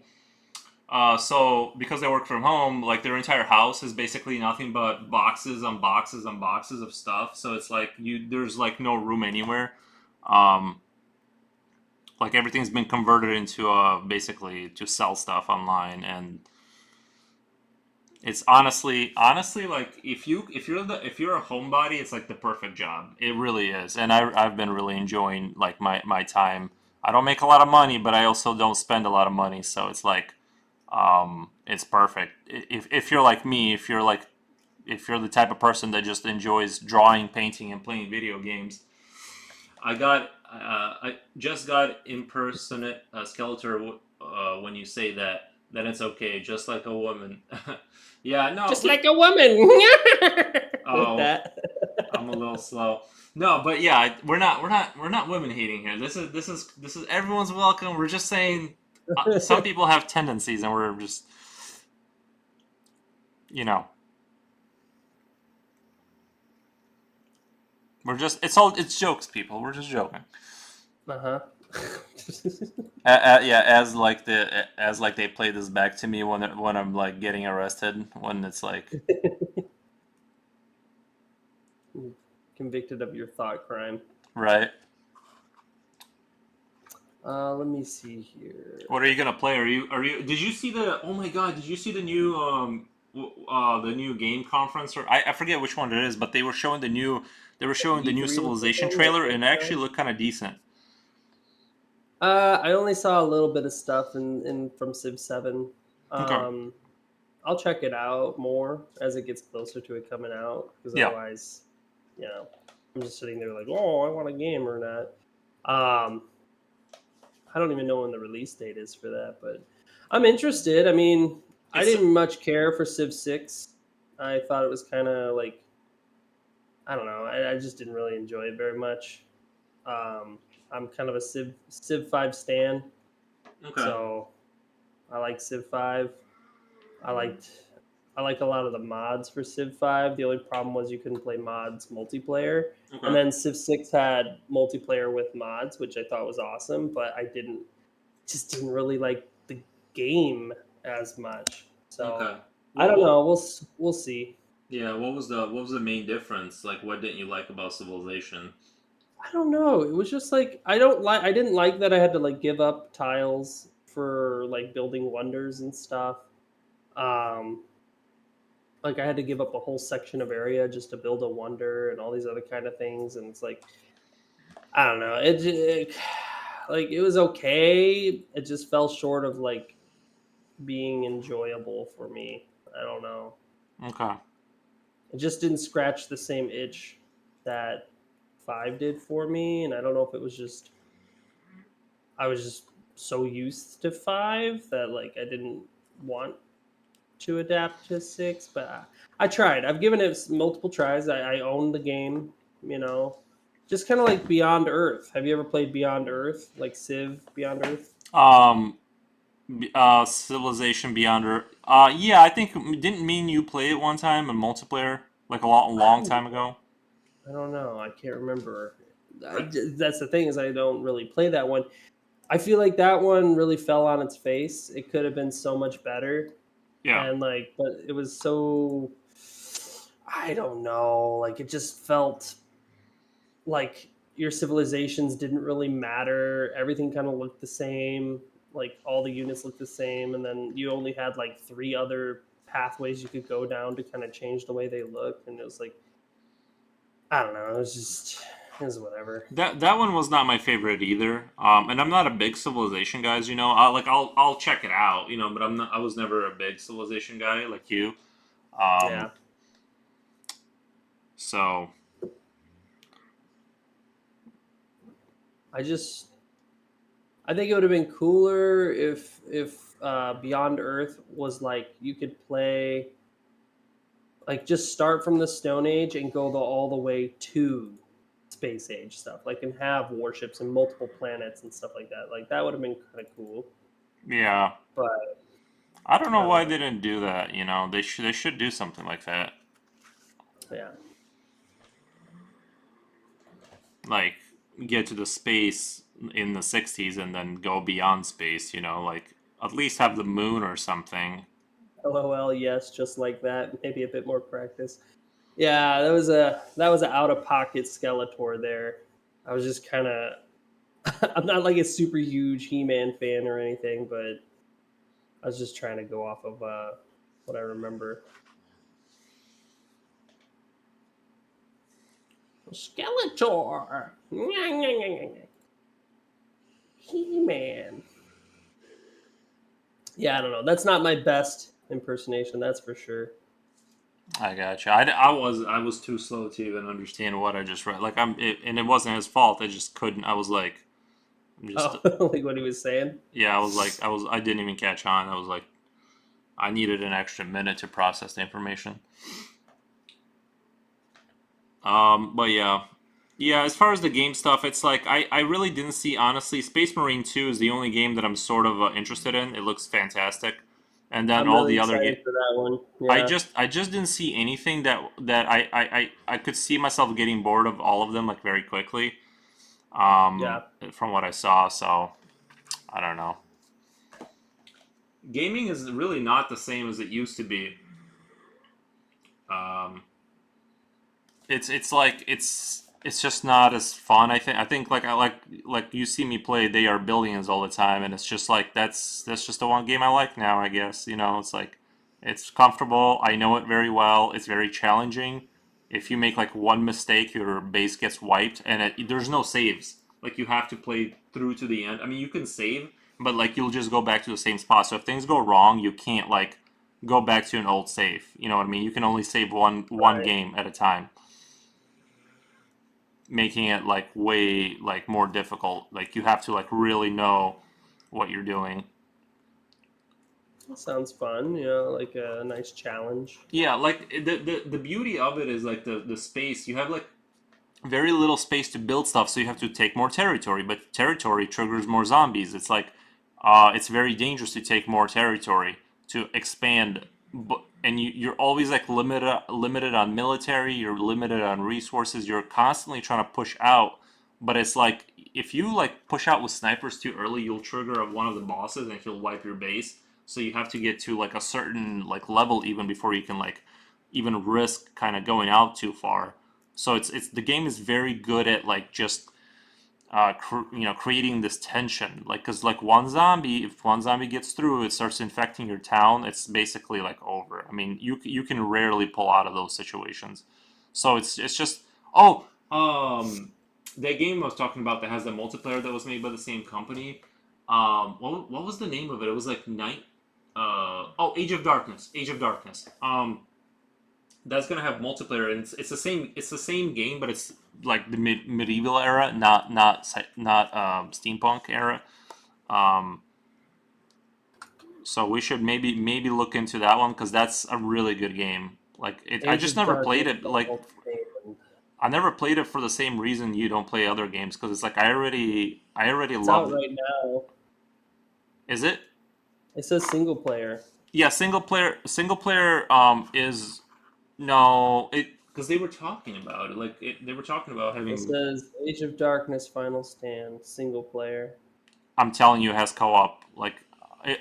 So because they work from home, like their entire house is basically nothing but boxes on boxes on boxes of stuff. So it's like there's like no room anywhere. Um, like everything's been converted into basically to sell stuff online, and it's honestly like if you're a homebody, it's like the perfect job. It really is, and I've been really enjoying like my time. I don't make a lot of money, but I also don't spend a lot of money, so it's like it's perfect. If you're like me, if you're the type of person that just enjoys drawing, painting, and playing video games, I just got impersonate Skeletor when you say that it's okay, just like a woman. Yeah, no, Just like a woman. Like oh, that. I'm a little slow. No, but yeah, we're not women hating here. This is everyone's welcome. We're just saying some people have tendencies, and we're just you know we're just it's jokes, people. We're just joking. Uh-huh. Yeah, as like they play this back to me when I'm like getting arrested, when it's like Convicted of your thought crime. right. Let me see here. What are you gonna play? Are you? Did you see the? Oh my god! Did you see the new the new game conference, or I forget which one it is, but they were showing the new E3 or Civilization something at trailer, and it actually Gamescom? looked kind of decent. I only saw a little bit of stuff in from Civ 7. Okay. Um, I'll check it out more as it gets closer to it coming out, because Yeah. otherwise, I'm just sitting there like, oh, I want a game or not. Um, I don't even know when the release date is for that, but I'm interested. I mean, I It's didn't much care for Civ 6. I thought it was kind of like, I don't know. I just didn't really enjoy it very much. I'm kind of a Civ 5 stan, okay. so I like Civ 5. I liked I like a lot of the mods for Civ 5. The only problem was you couldn't play mods multiplayer. And Okay. then Civ 6 had multiplayer with mods, which I thought was awesome, but I didn't really like the game as much. So Okay. I What don't what know. We'll see. yeah, what was the main difference? Like what didn't you like about Civilization? I don't know. It was just like I didn't like that I had to like give up tiles for like building wonders and stuff. Um, like I had to give up a whole section of area just to build a wonder and all these other kind of things, and it's like I don't know. Like it was okay. It just fell short of like being enjoyable for me. I don't know. Okay. It just didn't scratch the same itch that 5 did for me, and I don't know if it was just I was just so used to 5 that like I didn't want to adapt to 6, but I tried. I've given it multiple tries. I own the game, you know. Just kind of like Beyond Earth. Have you ever played Beyond Earth? Like Civ Beyond Earth? Um, Civilization Beyond Earth. Yeah, I think didn't mean you play it one time in multiplayer like long time ago. I don't know. I can't remember. Right. That's the thing is I don't really play that one. I feel like that one really fell on its face. It could have been so much better, Yeah. and like, but it was so. I don't know. Like it just felt like your civilizations didn't really matter. Everything kind of looked the same. Like all the units looked the same, and then you only had like three other pathways you could go down to kind of change the way they looked, and it was like I don't know. It was just it was whatever. That one was not my favorite either. And I'm not a big Civilization guy, as you know. I'll check it out, you know, but I was never a big Civilization guy like you. Um, Yeah, so I just I think it would have been cooler if Beyond Earth was like you could play like just start from the Stone Age and go all the way to Space Age stuff, like and have warships and multiple planets and stuff like that. Like that would have been kind of cool, yeah, but I don't I know don't why know. they didn't do that. You know, they should do something like that. Yeah, Like get to the space in the 60s and then go beyond space. You know, like at least have the moon or something. LOL, yes, just like that. Maybe a bit more practice. Yeah, that was a out of pocket Skeletor there. I was just kind of I'm not like a super huge He-Man fan or anything, but I was just trying to go off of what I remember. Skeletor, He-Man. Yeah, I don't know. That's not my best impersonation, that's for sure. I gotcha. I was too slow to even understand what I just read. Like and it wasn't his fault. I just couldn't. I was like, I'm just Oh, like what he was saying. yeah. I didn't even catch on. I was like, I needed an extra minute to process the information. But yeah, yeah. As far as the game stuff, it's like I really didn't see honestly. Space Marine 2 is the only game that I'm sort of interested in. It looks fantastic, and then I'm all really the other excited games. for that one. I Yeah. just I just didn't see anything that I could see myself getting bored of all of them like very quickly. Yeah. From what I saw, so I don't know. Gaming is really not the same as it used to be. Um, it's like it's just not as fun. I think like like you see me play They Are Billions all the time, and it's just like that's just the one game I like now. I guess you know it's like it's comfortable. I know it very well. It's very challenging. If you make like one mistake, your base gets wiped, and there's no saves. Like you have to play through to the end. I mean, you can save, but like you'll just go back to the same spot. So if things go wrong, you can't like go back to an old save. You know what I mean? You can only save one Right. game at a time, making it like way like more difficult. Like you have to like really know what you're doing. That sounds fun. You know, like a nice challenge. Yeah, like the beauty of it is like the space. You have like very little space to build stuff, so you have to take more territory. But territory triggers more zombies. It's like it's very dangerous to take more territory to expand. And you're always like limited on military. You're limited on resources. You're constantly trying to push out. But it's like if you like push out with snipers too early, you'll trigger one of the bosses and he'll wipe your base. So you have to get to like a certain like level even before you can like even risk kind of going out too far. So it's the game is very good at like just creating this tension. Like because like if one zombie gets through, it starts infecting your town. It's basically like over. I mean, you can rarely pull out of those situations. So it's just that game I was talking about that has the multiplayer that was made by the same company. What was the name of it? It was like Night. Age of Darkness. Age of Darkness. That's gonna have multiplayer, and it's the same game, but it's like the medieval era, not steampunk era. Um, So we should maybe look into that one because that's a really good game. Like I Age just of never played Darkness it. Like multiplayer. I never played it for the same reason you don't play other games because it's like I already It's out loved. right now. Is it? It says single player. Yeah, single player is no it because they were talking about it. Like they were talking about It having. says Age of Darkness Final Stand single player. I'm telling you, it has co-op. Like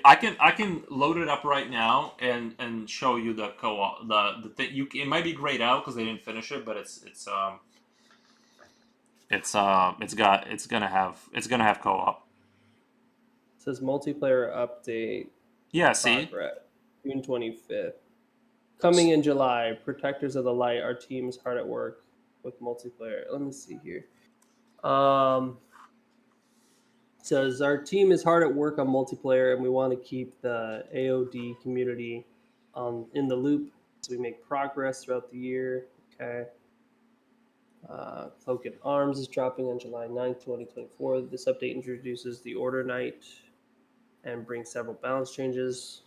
I can load it up right now and show you the co-op. The thing you it might be grayed out because they didn't finish it, but it's gonna have co-op. It says multiplayer update Yeah, see. progress June 25th. Coming in July, Protectors of the Light. Our team is hard at work with multiplayer. Let me see here. Says our team is hard at work on multiplayer, and we want to keep the AOD community in the loop so we make progress throughout the year. Okay. Cloak and Arms is dropping on July 9th, 2024. This update introduces the Order Knight and brings several balance changes.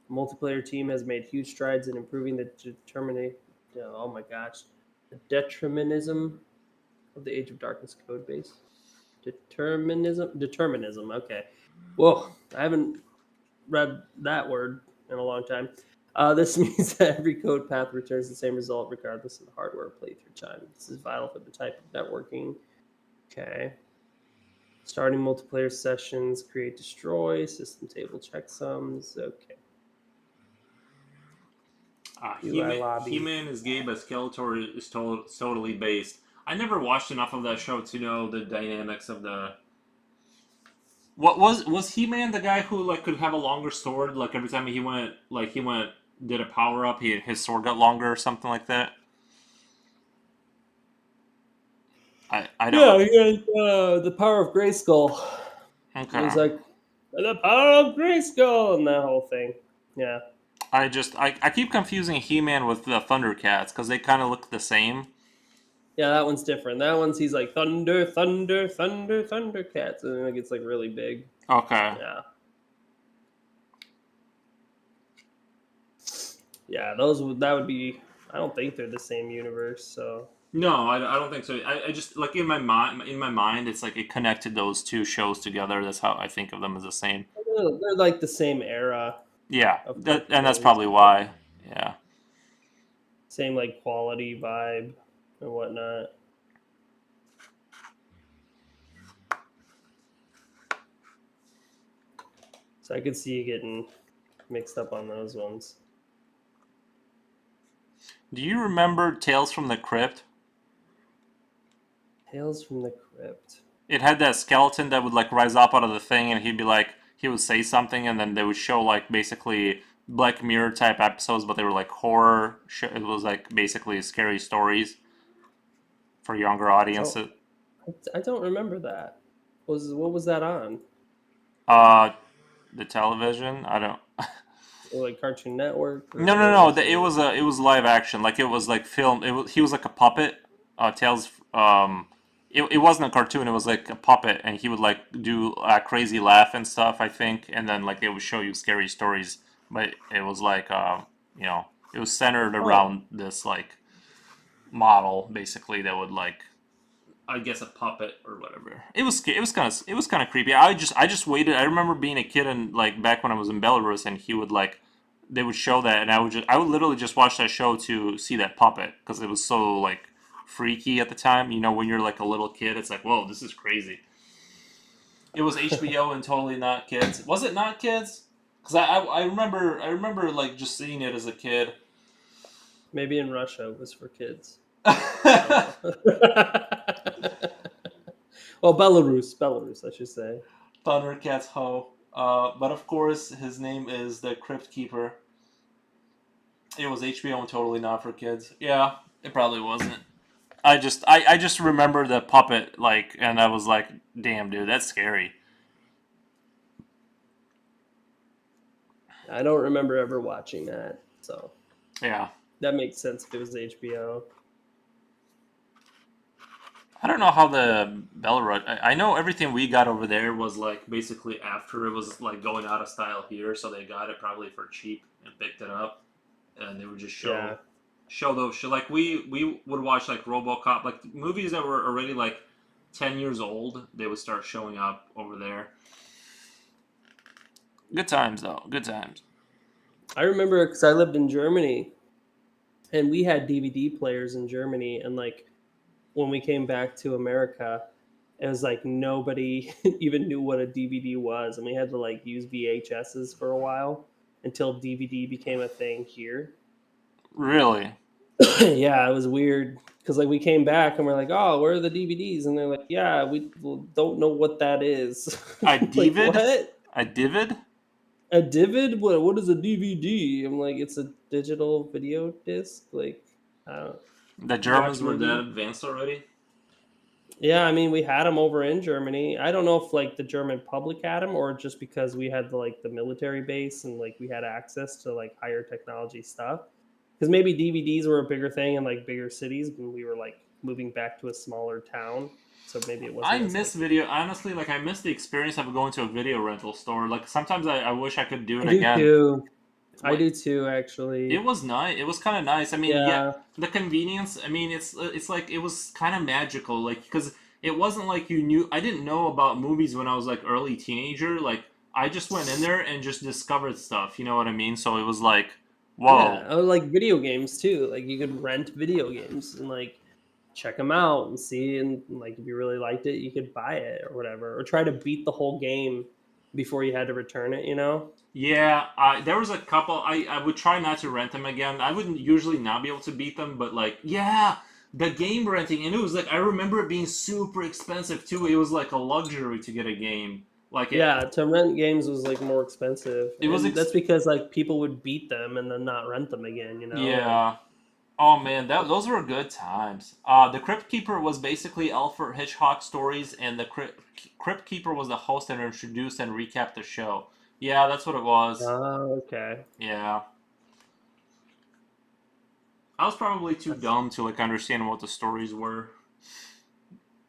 The multiplayer team has made huge strides in improving the oh my gosh, the determinism of the Age of Darkness code base. Determinism. Okay. Whoa, I haven't read that word in a long time. This means that every code path returns the same result regardless of the hardware playthrough time. This is vital for the type of networking. Okay. Starting multiplayer sessions, create, destroy, system table checksums. Okay. UI lobby. He-Man is gay, but Skeletor is totally based. I never watched enough of that show to know the dynamics of the. What was He-Man the guy who like could have a longer sword? Like every time he went did a power up, his sword got longer or something like that. I Yeah, don't. he has the power of Grayskull. He's Okay. like, the power of Grayskull, and that whole thing. Yeah. I keep confusing He-Man with the Thundercats because they kind of look the same. Yeah, that one's different. That one's he's like thunder, thunder, thunder, Thundercats, and then it gets like really big. Okay. Yeah, yeah. That would be. I don't think they're the same universe. So No, I don't think so. I just like in my mind, it's like it connected those two shows together. That's how I think of them as the same. they're like the same era Yeah, of and that's cartoons. probably why. Yeah. Same like quality vibe and whatnot. So I could see you getting mixed up on those ones. Do you remember Tales from the Crypt? Tales from the Crypt. It had that skeleton that would like rise up out of the thing, and he would say something, and then they would show like basically Black Mirror type episodes, but they were like horror. It was like basically scary stories for younger So audiences. I don't remember that. What was that on? Uh, the television. I don't. Or like Cartoon Network No, or no, where no. was it? It was live action. Like it was like film. He was like a puppet. Tales. It wasn't a cartoon. It was like a puppet, and he would like do a crazy laugh and stuff. I think, and then like it would show you scary stories. But it was like you know, it was centered Oh, around this like model basically that would like I guess a puppet or whatever. It was kind of creepy. I just waited. I remember being a kid and like back when I was in Belarus, and he would like they would show that, and I would literally just watch that show to see that puppet because it was so like freaky at the time. You know, when you're like a little kid, it's like whoa, this is crazy. It was HBO and totally not kids. Was it not kids? Because I remember like just seeing it as a kid. maybe in Russia it was for kids. I don't know. Well, Belarus, I should say. Thundercats Ho. But of course, his name is the Crypt Keeper. It was HBO and totally not for kids. Yeah, it probably wasn't. I just remember the puppet like, and I was like, damn, dude, that's scary. I don't remember ever watching that, so Yeah. that makes sense if it was HBO. I don't know how the Belarus. I know everything we got over there was like basically after it was like going out of style here, so they got it probably for cheap and picked it up, and they would just Yeah. show those shit. Like we would watch like RoboCop, like movies that were already like 10 years old. They would start showing up over there. Good times though. Good times. I remember because I lived in Germany and we had DVD players in Germany, and like when we came back to America, it was like nobody even knew what a DVD was, and we had to like use VHSs for a while until DVD became a thing here. Really, Yeah, it was weird because like we came back and we're like, "Oh, where are the DVDs?" And they're like, "Yeah, we don't know what that is." I Like divid. what? I divid. A divid? What is a DVD? I'm like, it's a digital video disc. Like, I don't The you watch Germans were that movies. advanced already. Yeah, I mean, we had them over in Germany. I don't know if like the German public had them or just because we had like the military base and like we had access to like higher technology stuff. Because maybe DVDs were a bigger thing in like bigger cities when we were like moving back to a smaller town. So maybe it I wasn't as miss like video. Honestly, like I miss the experience of going to a video rental store. Like sometimes I wish I could do I it do again. too. I Like do too, it actually. was nice. It was kind of nice. I mean, yeah, Yeah, the convenience. I mean, it's like it was kind of magical. Like because it wasn't like you knew. I didn't know about movies when I was like early teenager. Like I just went in there and just discovered stuff. You know what I mean? So it was like, yeah. whoa, Oh, like video games too. Like you could rent video games and like check them out and see, and like if you really liked it, you could buy it or whatever, or try to beat the whole game before you had to return it. You know? yeah. There was a couple. I would try not to rent them again. I wouldn't usually not be able to beat them, but like yeah. The game renting, and it was like I remember it being super expensive too. It was like a luxury to get a game. Like Yeah, to rent games was like more expensive, it was and that's because like people would beat them and then not rent them again. You know, like yeah. Oh man, that those were good times. The Crypt Keeper was basically Alfred Hitchcock stories, and the Crypt Keeper was the host that introduced and recapped the show. Yeah, that's what it was. okay. Yeah, I was probably too That's, dumb to like understand what the stories were.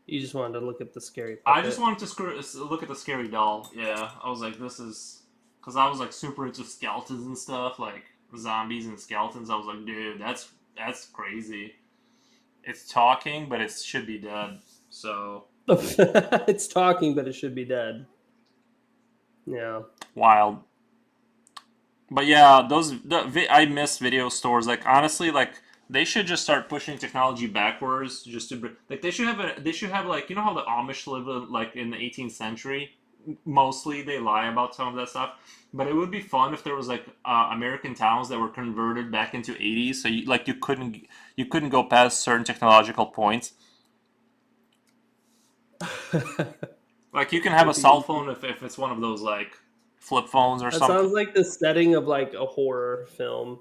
you just wanted to look at the scary I just puppet. wanted to look at the scary doll. Yeah, I was like, this is because I was like super into skeletons and stuff, like zombies and skeletons. I was like, dude, that's crazy. It's talking, but it should be dead. So It's talking, but it should be dead. Yeah. wild. But yeah, I miss video stores. Like honestly, like they should just start pushing technology backwards. Just to like they should have like you know how the Amish live like in the 18th century. Mostly they lie about some of that stuff, but it would be fun if there was like American towns that were converted back into 80s. So you couldn't go past certain technological points. Like you can have a Would be cell interesting. phone if it's one of those like flip phones or That something. sounds like the setting of like a horror film,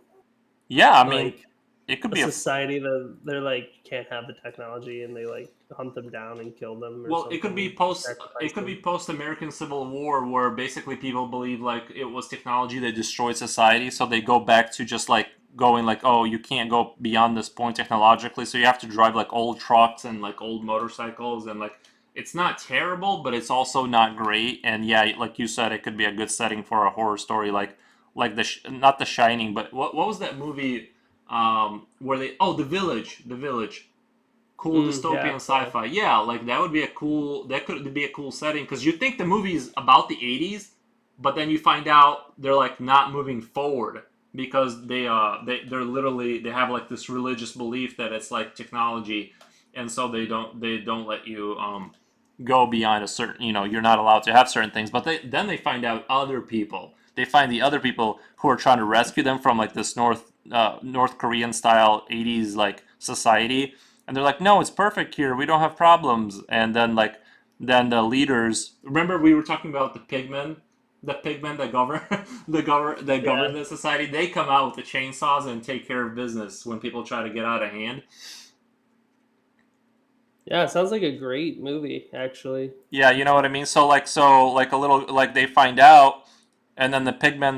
Yeah, I mean like it could a be a society that they're like can't have the technology and they like hunt them down and kill them or well, it could be something, post. sacrifice It could be them. post American Civil War, where basically people believe like it was technology that destroyed society, so they go back to just like going like, oh, you can't go beyond this point technologically, so you have to drive like old trucks and like old motorcycles, and like it's not terrible, but it's also not great. And yeah, like you said, it could be a good setting for a horror story, like not The Shining, but what was that movie where they The Village, cool Yeah, dystopian yeah. sci-fi. Yeah, like that could be a cool setting because you think the movie's about the 80s, but then you find out they're like not moving forward because they're literally they have like this religious belief that it's like technology, and so they don't let you go beyond a certain, you're not allowed to have certain things, but they find out other people. They find the other people who are trying to rescue them from like this North Korean style 80s like society, and they're like, no, it's perfect here, we don't have problems. And then the leaders, remember we were talking about the pigmen that govern that Yeah. govern the society, they come out with the chainsaws and take care of business when people try to get out of hand. Yeah, it sounds like a great movie, actually. Yeah, you know what I mean. So like a little like they find out, and then the pigmen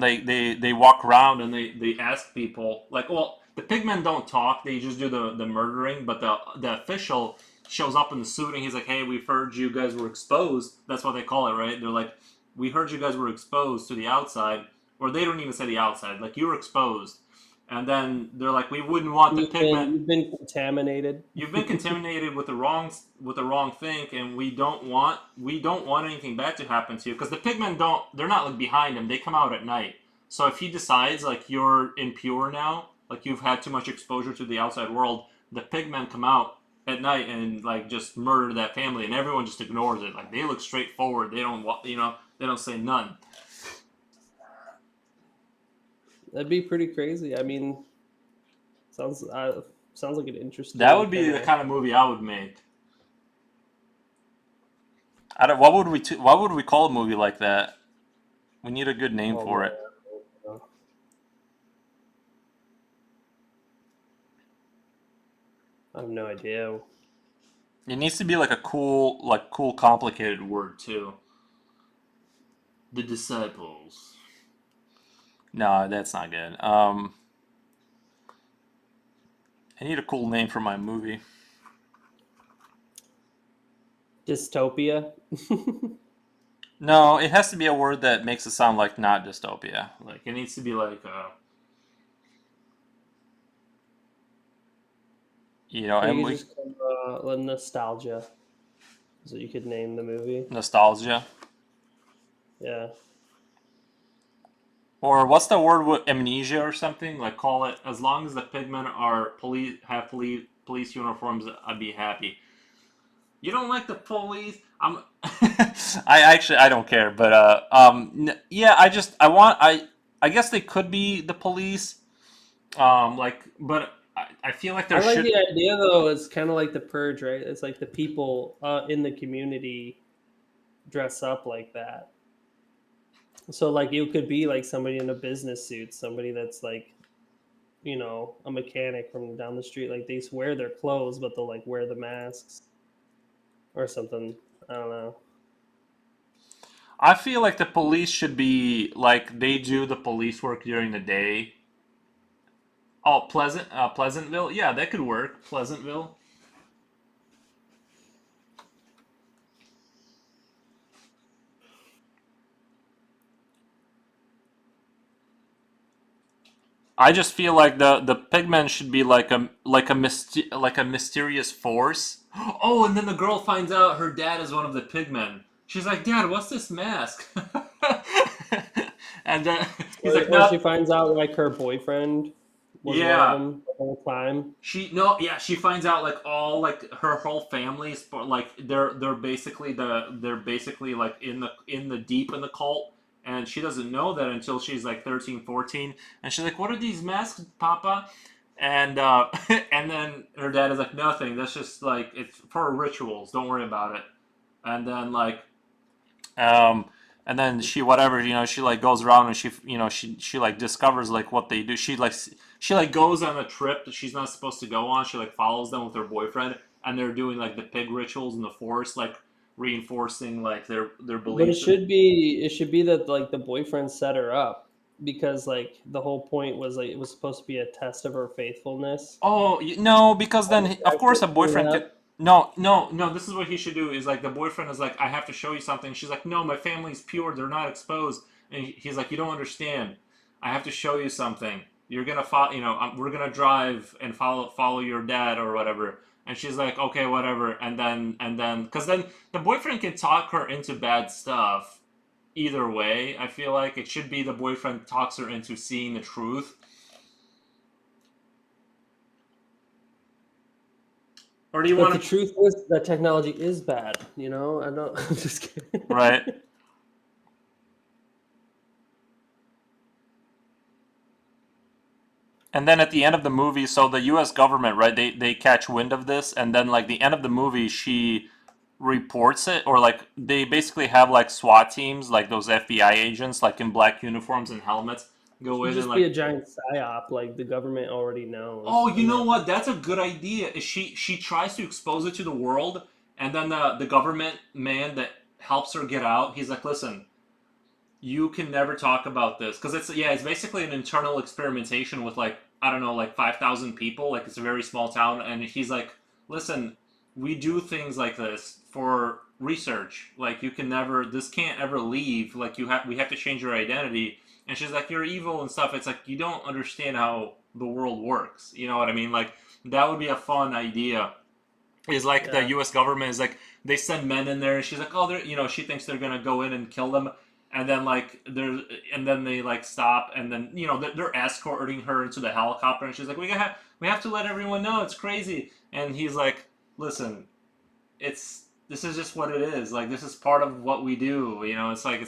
they walk around and they ask people like, well, the pigmen don't talk; they just do the murdering. But the official shows up in the suit and he's like, "Hey, we've heard you guys were exposed." That's what they call it, right? They're like, "We heard you guys were exposed to the outside," or they don't even say the outside. Like you were exposed, and then they're like, "We wouldn't want the pigment. You've been contaminated. You've been contaminated with the wrong thing, and we don't want anything bad to happen to you because the pigmen don't. They're not like behind him. They come out at night. So if he decides like you're impure now, like you've had too much exposure to the outside world, the pigmen come out at night and like just murder that family, and everyone just ignores it. Like they look straightforward. They don't they don't say none. That'd be pretty crazy. I mean, sounds like an interesting. That would be the kind of movie I would make. I don't, what would we call a movie like that? We need a good name for it. I have no idea. It needs to be like a cool, complicated word too. The Disciples. No, that's not good. I need a cool name for my movie. Dystopia. No, it has to be a word that makes it sound like not dystopia. Like it needs to be like and You just nostalgia. So you could name the movie. Nostalgia. Yeah. Or what's the word with amnesia or something? Like call it as long as the pigmen are police uniforms, I'd be happy. You don't like the police? I'm. I don't care, but yeah. I guess they could be the police. But I feel like there I like should. the idea though. It's kind of like the purge, right? It's like the people in the community dress up like that. So like you could be like somebody in a business suit, somebody that's like, a mechanic from down the street. Like they wear their clothes, but they'll like wear the masks or something. I don't know. I feel like the police should be like they do the police work during the day. Oh, Pleasantville. Yeah, that could work. Pleasantville. I just feel like the pigmen should be like a mysterious force. Oh, and then the girl finds out her dad is one of the pigmen. She's like, "Dad, what's this mask?" And he's like, Or "No." she finds out like her boyfriend was one of Yeah, them the whole time. she finds out like all like her whole family's but like they're basically like in the deep in the cult, and she doesn't know that until she's like 13, 14, and she's like, "What are these masks, Papa?" And and then her dad is like, "Nothing. That's just like it's for rituals. Don't worry about it." And then um and then she whatever she like goes around and she like discovers like what they do. She like goes on a trip that she's not supposed to go on. She like follows them with her boyfriend, and they're doing like the pig rituals in the forest, like reinforcing like their But beliefs. it should be that like the boyfriend set her up because like the whole point was like it was supposed to be a test of her faithfulness. Oh no, because then of course a boyfriend Yeah. could. No, no, no. This is what he should do. Is like the boyfriend is like, "I have to show you something." She's like, "No, my family's pure. They're not exposed." And he's like, "You don't understand. I have to show you something. You're gonna follow. We're gonna drive and follow your dad or whatever." And she's like, "Okay, whatever." Because then the boyfriend can talk her into bad stuff. Either way, I feel like it should be the boyfriend talks her into seeing the truth. Or do you But want the to? truth is that technology is bad, I don't I'm just kidding. Right. And then at the end of the movie, so the U.S. government, right? They catch wind of this, and then like the end of the movie, she reports it, or like they basically have like SWAT teams, like those FBI agents, like in black uniforms and helmets, go Should in and just be like, a giant psyop, like the government already oh, knows. you And know then what? That's a good idea. She tries to expose it to the world, and then the government man that helps her get out, he's like, "Listen, you can never talk about this because it's basically an internal experimentation with like I don't know like 5,000 people, like it's a very small town." And he's like, "Listen, we do things like this for research. Like you can never, this can't ever leave. Like we have to change your identity. And she's like, you're evil and stuff. It's like you don't understand how the world works. You know what I mean? Like that would be a fun idea. Is like the Yeah. U.S. government is like they send men in there, and she's like, oh, they're she thinks they're gonna go in and kill them, and then like and then they like stop, and then they're escorting her into the helicopter, and she's like, we have to let everyone know it's crazy, and he's like, listen, this is just what it is. Like this is part of what we do. It's like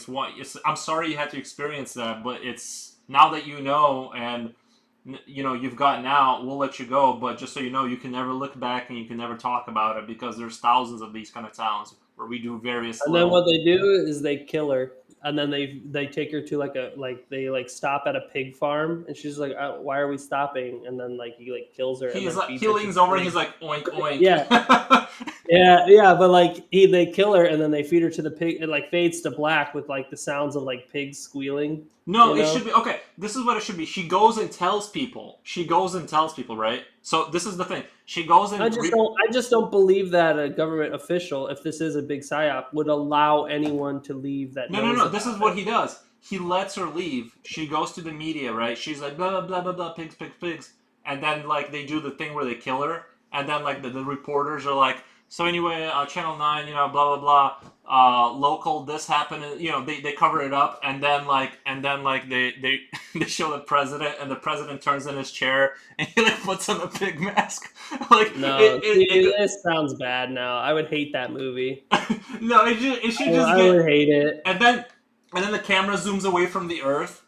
I'm sorry you had to experience that, but it's now that you know, and you've gotten out. We'll let you go, but just so you know, you can never look back and you can never talk about it because there's thousands of these kind of towns where we do various And then little. what they do is they kill her, and then they take her to they like stop at a pig farm, and she's like, "Why are we stopping?" And then like he like kills her and He's then like feeds he her to leans the over and pig. he's like oink Yeah, oink. yeah, but like they kill her and then they feed her to the pig. It like fades to black with like the sounds of like pigs squealing. No, You it should know, be okay. This is what it should be. She goes and tells people. She goes and tells people, right? So this is the thing. She goes and I just don't believe that a government official, if this is a big psyop, would allow anyone to leave that no, no, knows no. This about is what it. he does. He lets her leave. She goes to the media, right? She's like blah blah blah blah pigs pigs pigs, and then like they do the thing where they kill her, and then like the reporters are like, so anyway, Channel 9, blah blah blah, local this happened, they cover it up, and then they they show the president, and the president turns in his chair and he like puts on a pig mask, like No, see, this sounds bad now. I would hate that movie. no, it should just I get. would hate it. And then and then the camera zooms away from the Earth,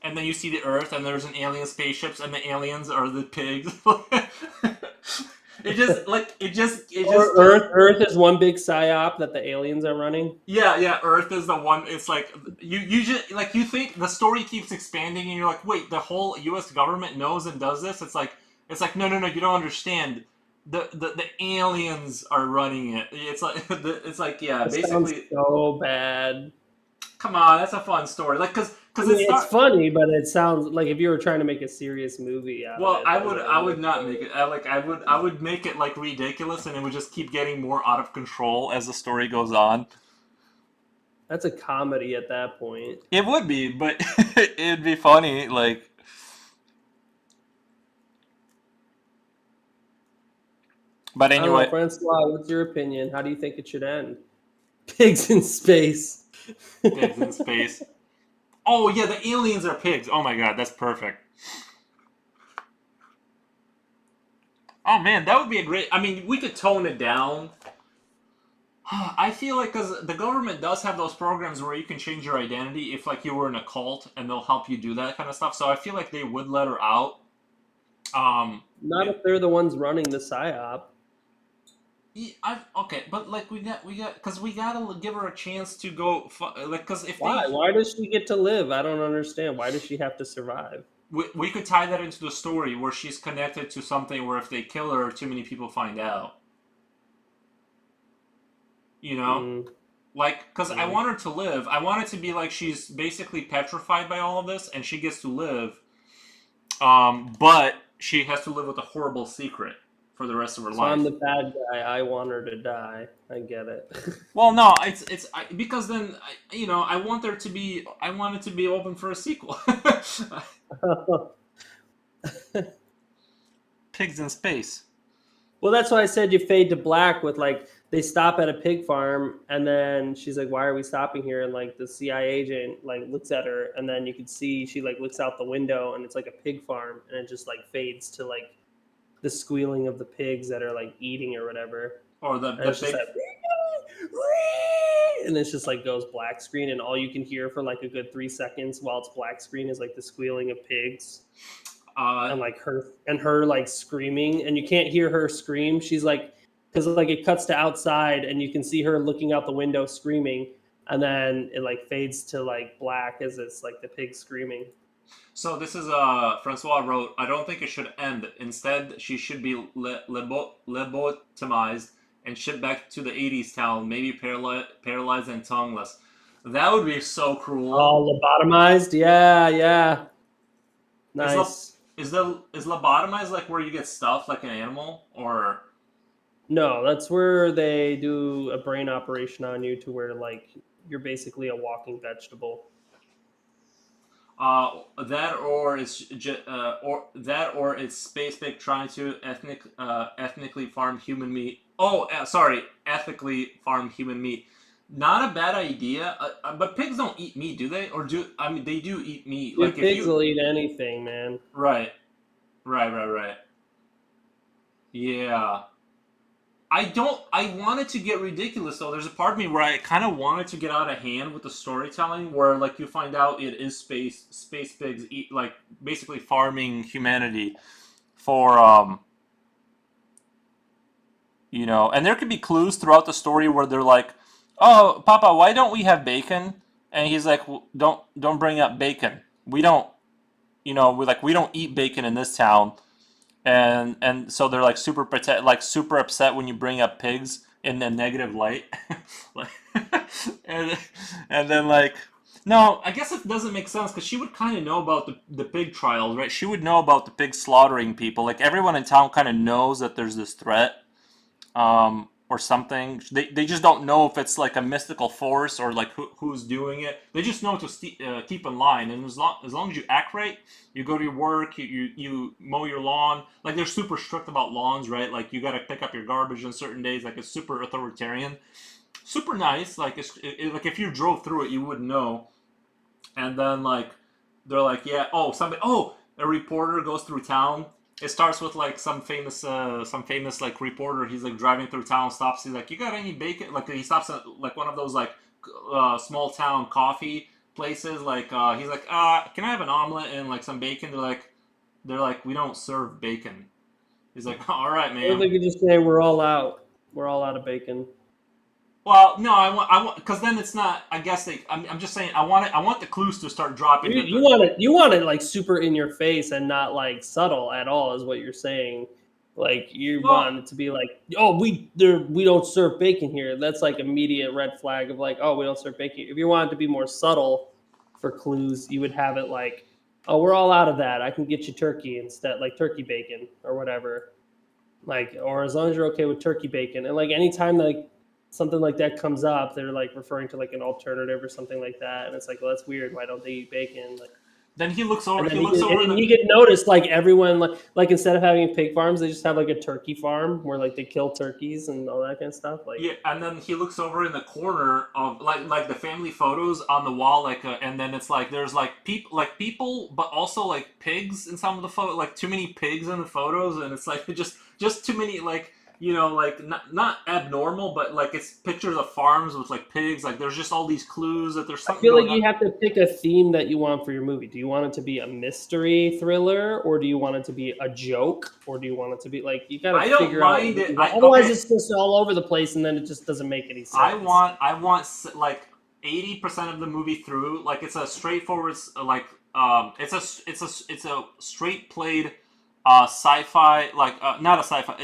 and then you see the Earth, and there's an alien spaceships, and the aliens are the pigs. it just. Or Earth is one big psyop that the aliens are running. Yeah, yeah. Earth is the one. It's like you just like you think the story keeps expanding, and you're like, wait, the whole U.S. government knows and does this. It's like no, no, no. You don't understand. The aliens are running it. It's like it's like yeah, It sounds basically. so bad. Come on, that's a fun story. Like, I cause it mean, it's start. funny, but it sounds like if you were trying to make a serious movie out of Well, it, I then would it I would would look not make so. it. I would make it like ridiculous, and it would just keep getting more out of control as the story goes on. That's a comedy at that point. It would be, but it'd be funny. Like, but I don't know, anyway, Francois. What's your opinion? How do you think it should end? Pigs in space. pigs in space. Oh yeah, the aliens are pigs. Oh my god, that's perfect. Oh man, that would be a great. I mean, we could tone it down. I feel like because the government does have those programs where you can change your identity if like you were in a cult and they'll help you do that kind of stuff. So I feel like they would let her out. Um, Not if they're the ones running the psyop. okay, but like we got because we gotta give her a chance to go like because if Why? they Why does she get to live? I don't understand. Why does she have to survive? we could tie that into the story where she's connected to something where if they kill her, too many people find out. You know, Mm, like because I mm. want her to live. I want it to be like she's basically petrified by all of this, and she gets to live. But she has to live with a horrible secret for the rest of her So I'm life. the bad guy. I want her to die. I get it. Well, no, because then I want it to be open for a sequel. Pigs in space. Well, that's why I said you fade to black with like they stop at a pig farm and then she's like, "Why are we stopping here?" And like the CIA agent like looks at her and then you can see she like looks out the window and it's like a pig farm and it just like fades to like the squealing of the pigs that are like eating or whatever. Or the And the it's just big that and it's just like goes black screen and all you can hear for like a good 3 seconds while it's black screen is like the squealing of pigs uh and like her like screaming and you can't hear her scream. She's like because like it cuts to outside and you can see her looking out the window screaming and then it like fades to like black as it's like the pig screaming. so this is Francois wrote, I don't think it should end. Instead, she should be lobotomized and shipped back to the 80s town, maybe paralyzed and tongueless. That would be so cruel. Oh, lobotomized, yeah, yeah, Is nice. is lobotomized like where you get stuffed like an animal, or No, that's where they do a brain operation on you to where like you're basically a walking vegetable. That or it's space pig trying to ethnically farm human meat. Oh, sorry, ethically farm human meat. Not a bad idea. But pigs don't eat meat, do they? Or do I mean they do eat meat? Like Dude, if pigs you will eat anything, man. right, right. Yeah. I don't. I wanted to get ridiculous though. There's a part of me where I kind of wanted to get out of hand with the storytelling, where like you find out it is space pigs eat like basically farming humanity for and there could be clues throughout the story where they're like, "Oh, Papa, why don't we have bacon?" And he's like, "Well, don't bring up bacon. We don't, we don't eat bacon in this town." And so they're like super upset when you bring up pigs in a negative light. Like, and and then like no, I guess it doesn't make sense because she would kind of know about the pig trials, right? She would know about the pig slaughtering people. Like everyone in town kind of knows that there's this threat, or something. They just don't know if it's like a mystical force or like who's doing it. They just know to keep in line, and as long as you act right, you go to your work, you mow your lawn. Like they're super strict about lawns, right? Like you got to pick up your garbage on certain days. Like it's super authoritarian, super nice. Like like if you drove through it, you would know. And then like they're like, yeah, a reporter goes through town. It starts with like some famous like reporter. He's like driving through town, stops. He's like, "You got any bacon?" Like he stops at like one of those like small town coffee places. Like he's like, "Can I have an omelet and like some bacon?" They're like, "We don't serve bacon." He's like, "All right, Or ma'am." they could just say we're all out. We're all out of bacon. Well, no, I want, because then it's not. I guess I'm just saying. I want the clues to start dropping. You, That you they're want it you want it like super in your face and not like subtle at all is what you're saying. Like you well, want it to be like, oh, we don't serve bacon here. That's like immediate red flag of like, oh, we don't serve bacon. If you want it to be more subtle for clues, you would have it like, oh, we're all out of that. I can get you turkey instead, like turkey bacon or whatever. Like, or as long as you're okay with turkey bacon, and like anytime like something like that comes up, they're like referring to like an alternative or something like that, and it's like, well, that's weird. Why don't they eat bacon? Like, then he looks over. and He then looks over in and the you get noticed like everyone like instead of having pig farms, they just have like a turkey farm where like they kill turkeys and all that kind of stuff. Like, Yeah, and then he looks over in the corner of like the family photos on the wall, and then it's like there's like people, but also like pigs in some of the photo, like too many pigs in the photos, and it's like just too many like like not abnormal, but like it's pictures of farms with like pigs. Like there's just all these clues that there's I something feel like going on. you have to pick a theme that you want for your movie. Do you want it to be a mystery thriller, or do you want it to be a joke, or do you want it to be like you got to I don't figure out? mind it. Otherwise, it's just all over the place, and then it just doesn't make any sense. I want like 80% of the movie through. Like it's a straightforward like it's a straight played sci-fi, like not a sci-fi.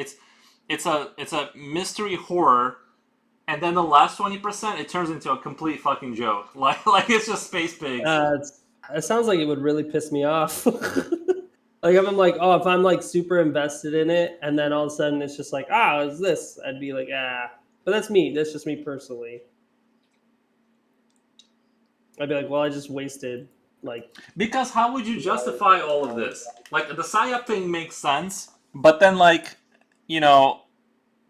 It's a mystery horror, and then the last 20% it turns into a complete fucking joke. Like it's just space pigs. It sounds like it would really piss me off. Like if I'm like, oh, if I'm like super invested in it, and then all of a sudden it's just like, it's this, I'd be like, ah. But that's me. That's just me personally. I'd be like, well, I just wasted like Because how would you 2 hours justify of all of time. this? Like the psyop thing makes sense, but then like you know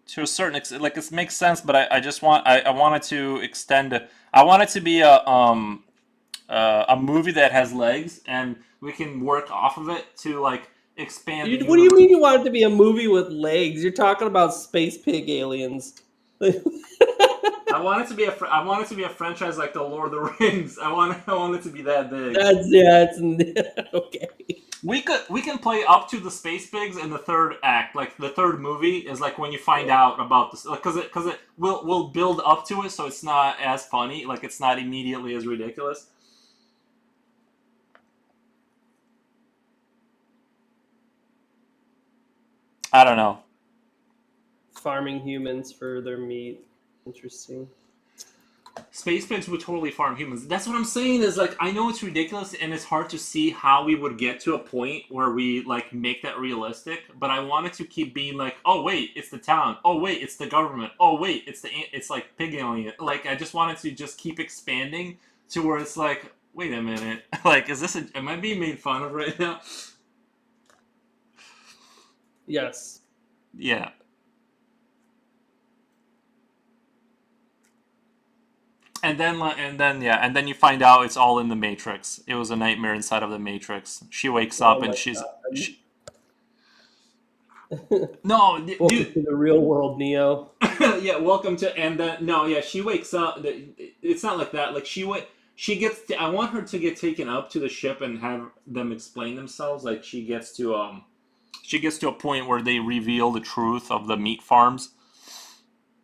to a certain extent, like it makes sense, but I just I wanted to extend. I want it to be a movie that has legs, and we can work off of it to like expand the What do you universe. mean you want it to be a movie with legs? You're talking about space pig aliens. I want it to be a franchise like the Lord of the Rings. I want it to be that big. It's okay. We can play up to the space pigs in the third act. Like the third movie is like when you find out about this, because it will build up to it, so it's not as funny. Like it's not immediately as ridiculous. I don't know. Farming humans for their meat. Interesting. Space pigs would totally farm humans. That's what I'm saying. Is like I know it's ridiculous and it's hard to see how we would get to a point where we like make that realistic. But I wanted to keep being like, oh wait, it's the town. Oh wait, it's the government. Oh wait, it's like pig alien. Like I just wanted to just keep expanding to where it's like, wait a minute, like am I being made fun of right now? Yes. Yeah. And then you find out it's all in the Matrix. It was a nightmare inside of the Matrix. She wakes Oh up my and she god. no, Welcome dude. to the real world, Neo. Yeah, welcome to and then no, yeah, she wakes up. It's not like that. Like she gets. I want her to get taken up to the ship and have them explain themselves. Like she gets to a point where they reveal the truth of the meat farms.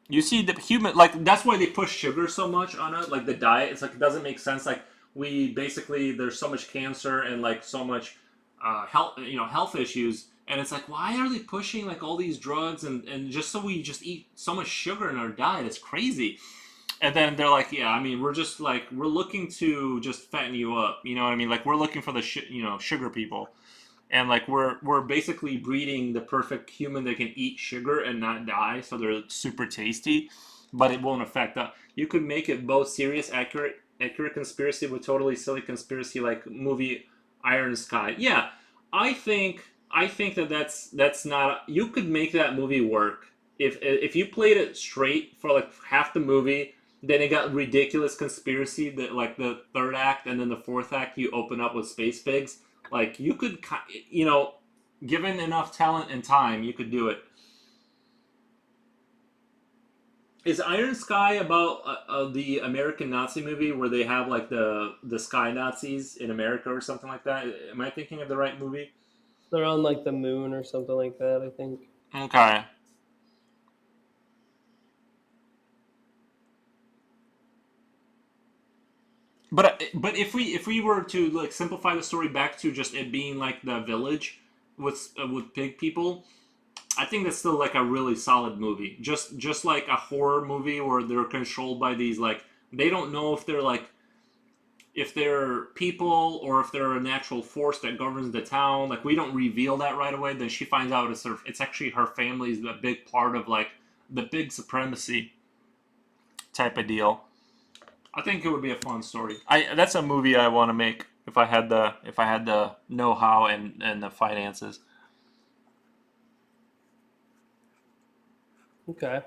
You see the human like that's why they push sugar so much on it. Like the diet, it's like it doesn't make sense. Like we basically there's so much cancer and like so much health issues, and it's like why are they pushing like all these drugs and just so we just eat so much sugar in our diet? It's crazy. And then they're like, yeah, I mean, we're just like we're looking to just fatten you up. You know what I mean? Like we're looking for the sugar people and like we're basically breeding the perfect human that can eat sugar and not die, so they're super tasty, but it won't affect that. You could make it both serious, accurate conspiracy with totally silly conspiracy, like movie Iron Sky. Yeah, I think that's not. You could make that movie work if you played it straight for like half the movie. Then it got ridiculous conspiracy that like the third act and then the fourth act you open up with space pigs like you could, given enough talent and time, you could do it. Is Iron Sky about the American Nazi movie where they have like the sky Nazis in America or something like that? Am I thinking of the right movie? They're on like the moon or something like that, I think. Okay. But if we were to like simplify the story back to just it being like the village with pig people, I think that's still like a really solid movie. Just like a horror movie where they're controlled by these like they don't know if they're people or if they're a natural force that governs the town. Like we don't reveal that right away. Then she finds out it's actually her family's a big part of like the big supremacy type of deal. I think it would be a fun story. I That's a movie I want to make if I had the know how and the finances. Okay.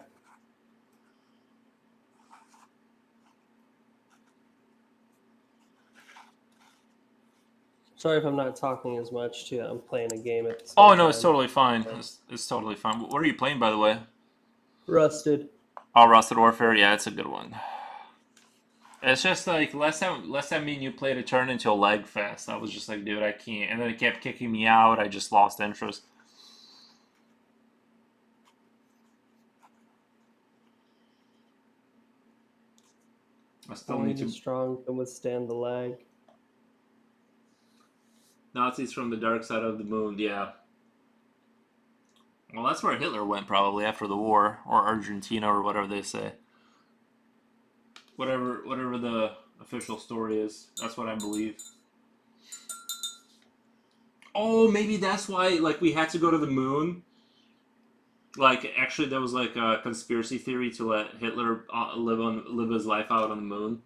Sorry if I'm not talking as much too. I'm playing a game at the Oh same no, it's time. totally fine. It's totally fine. What are you playing, by the way? Rusted. Oh, Rusted Warfare. Yeah, it's a good one. It's just like last time me and you played, it turned into a lag fest. I was just like, dude, I can't. And then it kept kicking me out. I just lost interest. I still Only need the to. strong can withstand the lag. Nazis from the dark side of the moon. Yeah. Well, that's where Hitler went probably after the war, or Argentina, or whatever they say. Whatever the official story is, that's what I believe. Oh, maybe that's why like we had to go to the moon. Like actually, there was like a conspiracy theory to let Hitler live his life out on the moon.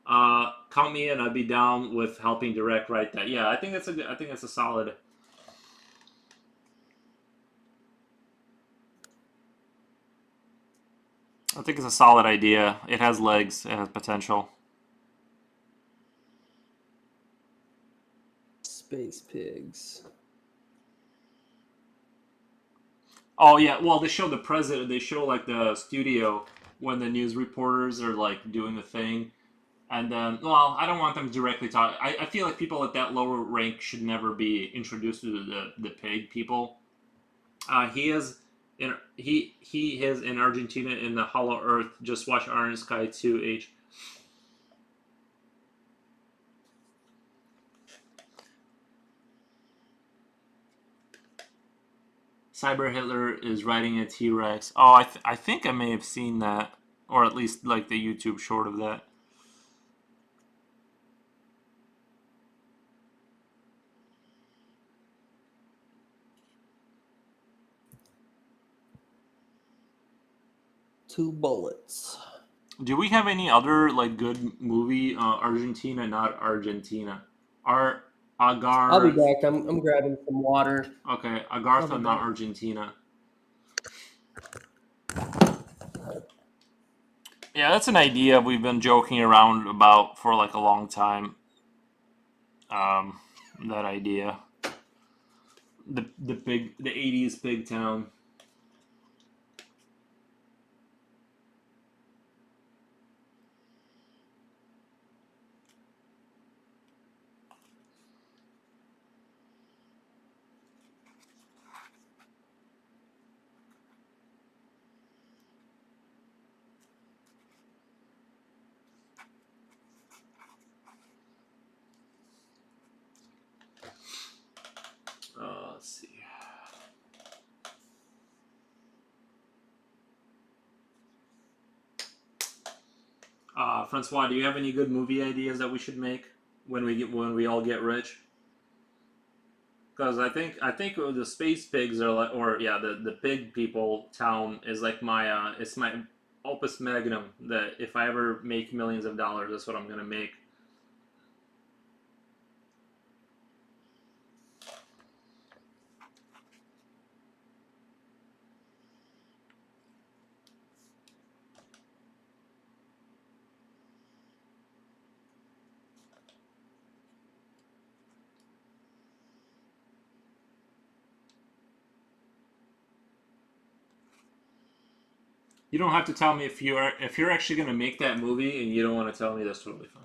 Count me in. I'd be down with helping direct write that. Yeah, I think that's a solid. I think it's a solid idea. It has legs. It has potential. Space pigs. Oh yeah, well they show the president. They show like the studio when the news reporters are like doing the thing, and then well, I don't want them directly talk. I feel like people at that lower rank should never be introduced to the pig people. He is in Argentina in the Hollow Earth. Just watch Iron Sky 2H. Cyber Hitler is riding a T Rex. Oh, I think I may have seen that. or at least like the YouTube short of that. Two bullets. Do we have any other like good movie? Argentina, not Argentina. Our I'll be Agar. back. I'm grabbing some water. Okay, I'll be Agartha, not back. Argentina. Yeah, that's an idea we've been joking around about for like a long time. Um, that idea. The 80s big town. Let's see. Francois, do you have any good movie ideas that we should make when we all get rich? Because I think the space pigs are like, or yeah, the pig people town is like my it's my opus magnum. That if I ever make millions of dollars, that's what I'm gonna make. You don't have to tell me if you're actually gonna make that movie and you don't want to tell me. That's totally fine.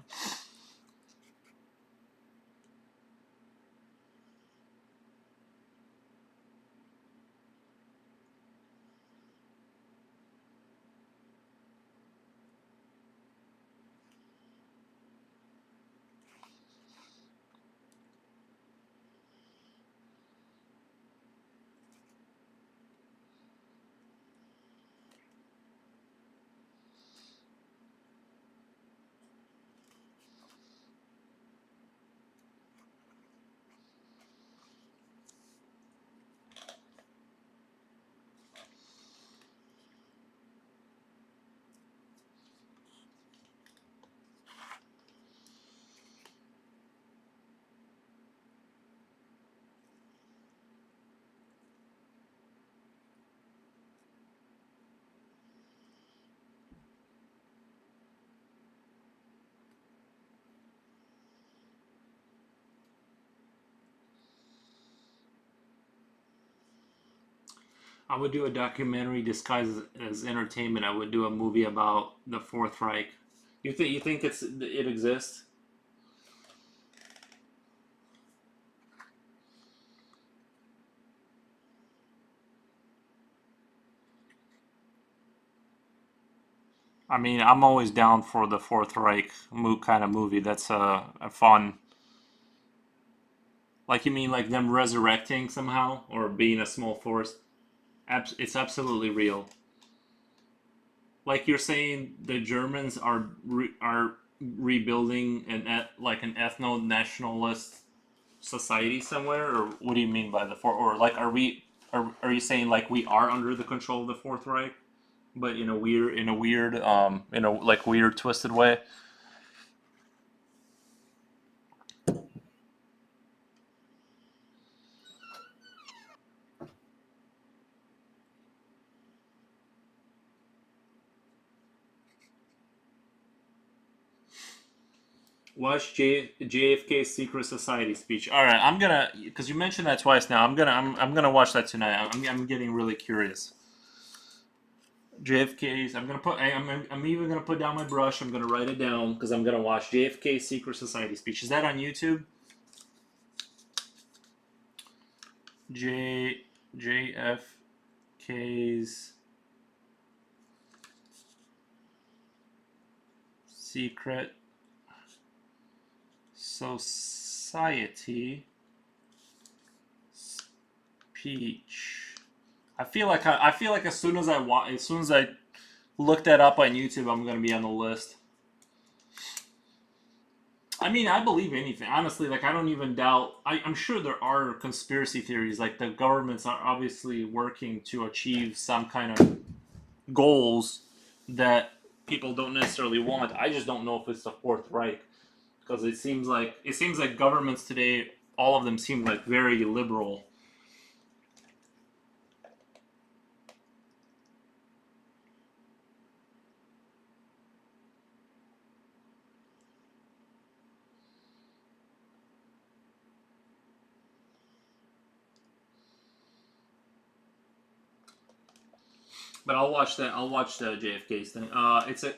I would do a documentary disguised as entertainment. I would do a movie about the Fourth Reich. You think it exists? I mean, I'm always down for the Fourth Reich kind of movie. That's a fun. Like you mean like them resurrecting somehow or being a small force? It's absolutely real. Like you're saying, the Germans are rebuilding like an ethno nationalist society somewhere, or what do you mean by the fourth? Or like, are you saying like we are under the control of the Fourth Reich, but in a like weird twisted way? Watch JFK's Secret Society speech. All right, I'm gonna because you mentioned that twice now. I'm gonna watch that tonight. I'm getting really curious. JFK's. I'm even gonna put down my brush. I'm gonna write it down because I'm gonna watch JFK's Secret Society speech. Is that on YouTube? JFK's Secret Society speech. I feel like as soon as I look that up on YouTube. I'm gonna be on the list. I mean, I believe anything. Honestly, like I don't even doubt. I'm sure there are conspiracy theories. Like the governments are obviously working to achieve some kind of goals that people don't necessarily want. I just don't know if it's the Fourth Reich because it seems like governments today, all of them seem like very liberal. But I'll watch that. I'll watch the JFK's thing.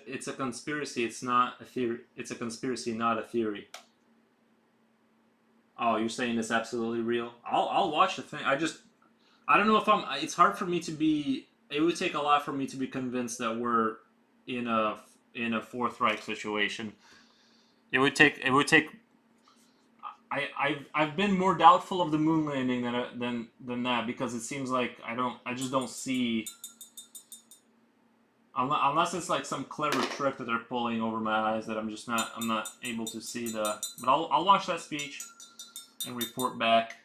It's a conspiracy. It's not a theory. It's a conspiracy, not a theory. Oh, you're saying it's absolutely real? I'll watch the thing. I don't know if I'm. It's hard for me to be. It would take a lot for me to be convinced that we're in a Fourth Reich situation. It would take. It would take. I've been more doubtful of the moon landing than that because it seems like I just don't see unless it's like some clever trick that they're pulling over my eyes that I'm not able to see the. But I'll watch that speech and report back.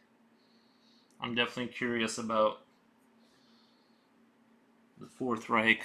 I'm definitely curious about the Fourth Reich.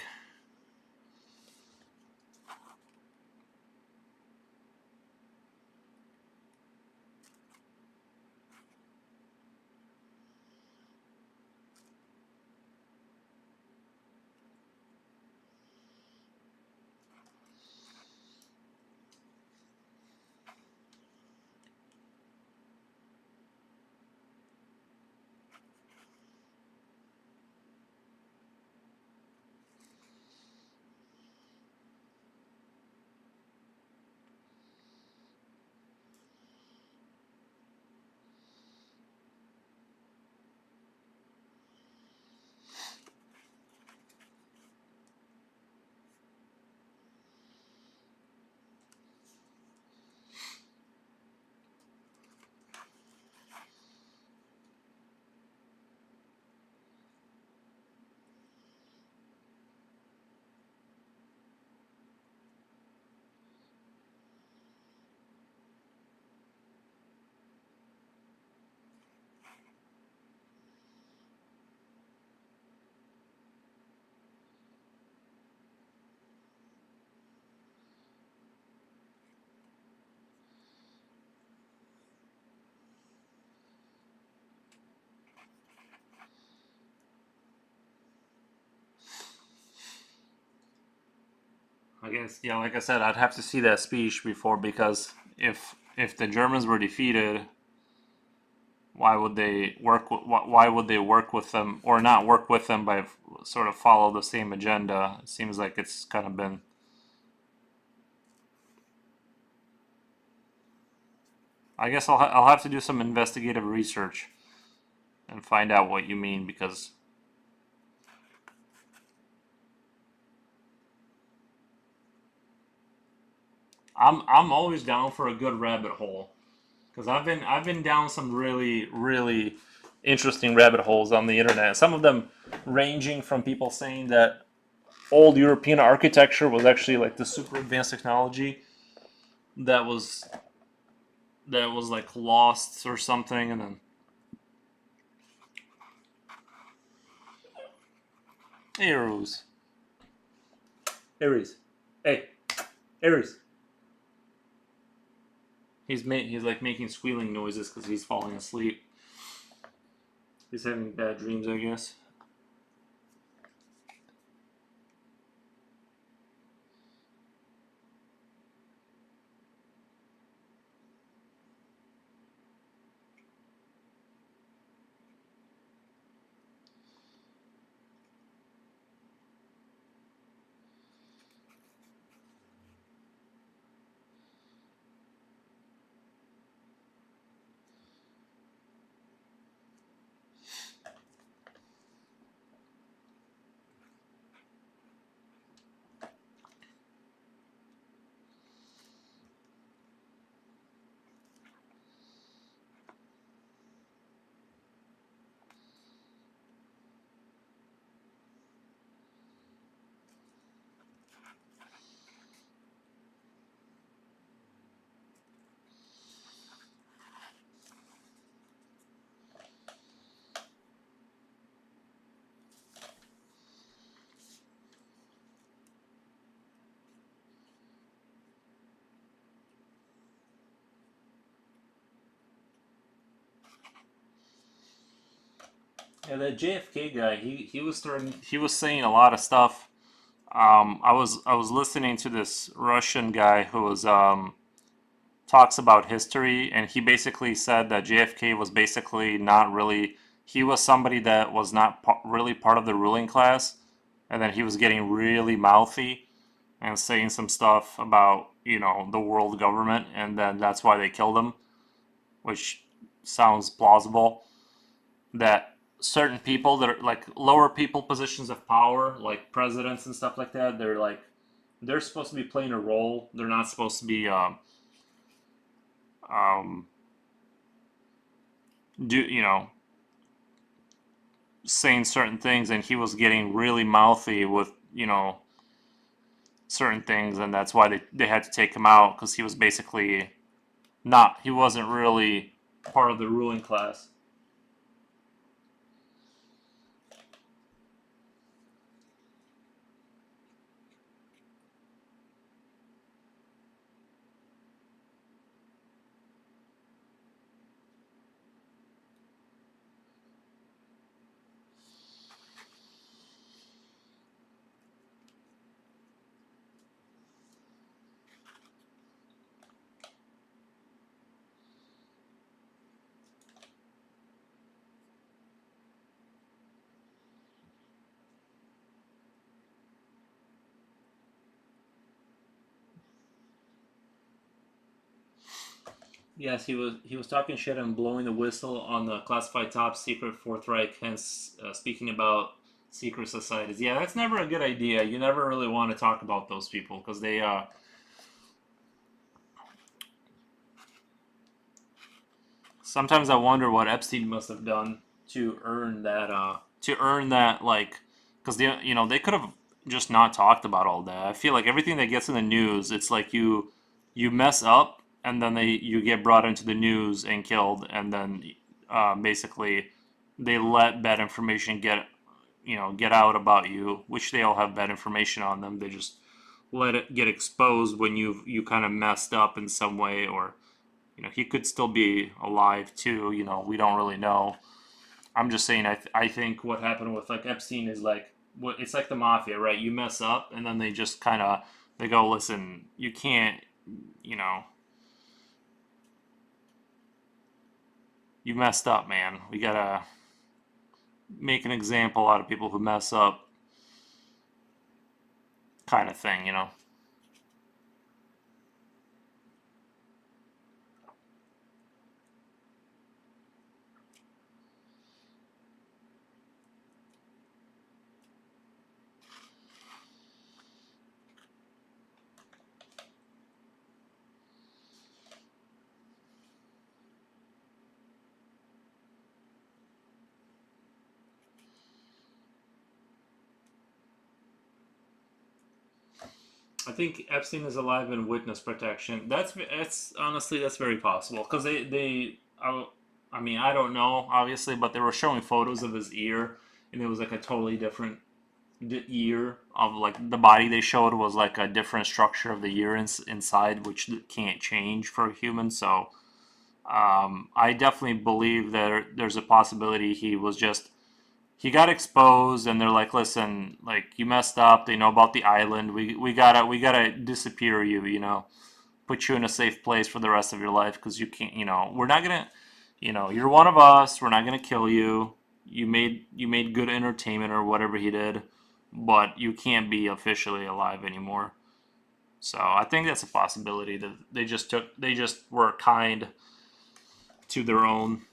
I guess yeah, like I said, I'd have to see that speech before because if the Germans were defeated, why would they why would they work with them or not work with them but sort of follow the same agenda? It seems like it's kind of been. I guess I'll have to do some investigative research and find out what you mean because I'm always down for a good rabbit hole because I've been down some really interesting rabbit holes on the internet. Some of them ranging from people saying that old European architecture was actually like the super advanced technology that was like lost or something, and then hey, Aries, hey, Aries. He's like making squealing noises because he's falling asleep. He's having bad dreams, I guess. Yeah, that JFK guy, he was saying a lot of stuff. I was listening to this Russian guy who was talks about history, and he basically said that JFK was basically not really. He was somebody that was not really part of the ruling class, and then he was getting really mouthy and saying some stuff about the world government, and then that's why they killed him, which sounds plausible. That certain people that are like lower people positions of power, like presidents and stuff like that, they're supposed to be playing a role. They're not supposed to be um, do saying certain things, and he was getting really mouthy with certain things, and that's why they had to take him out because he was basically not he wasn't really part of the ruling class. Yes, he was talking shit and blowing the whistle on the classified top secret Fourth Reich, hence speaking about secret societies. Yeah, that's never a good idea. You never really want to talk about those people because they sometimes I wonder what Epstein must have done to earn that like because they could have just not talked about all that. I feel like everything that gets in the news, it's like you mess up and then you get brought into the news and killed, and then basically they let bad information get out about you, which they all have bad information on them. They just let it get exposed when you kind of messed up in some way, or he could still be alive too. We don't really know. I'm just saying. I think what happened with like Epstein is like what it's like the mafia, right? You mess up, and then they just kind of they go, listen, you can't, you know, you messed up, man. We gotta make an example out of people who mess up, kind of thing. I think Epstein is alive in witness protection. That's honestly that's very possible because I mean I don't know obviously, but they were showing photos of his ear, and it was like a totally different ear of like the body they showed was like a different structure of the ear inside, which can't change for a human. So I definitely believe that there's a possibility he got exposed, and they're like, listen, like you messed up. They know about the island. We gotta disappear you. Put you in a safe place for the rest of your life because you can't. We're not gonna. You're one of us. We're not gonna kill you. You made good entertainment or whatever he did, but you can't be officially alive anymore. So I think that's a possibility that they just were kind to their own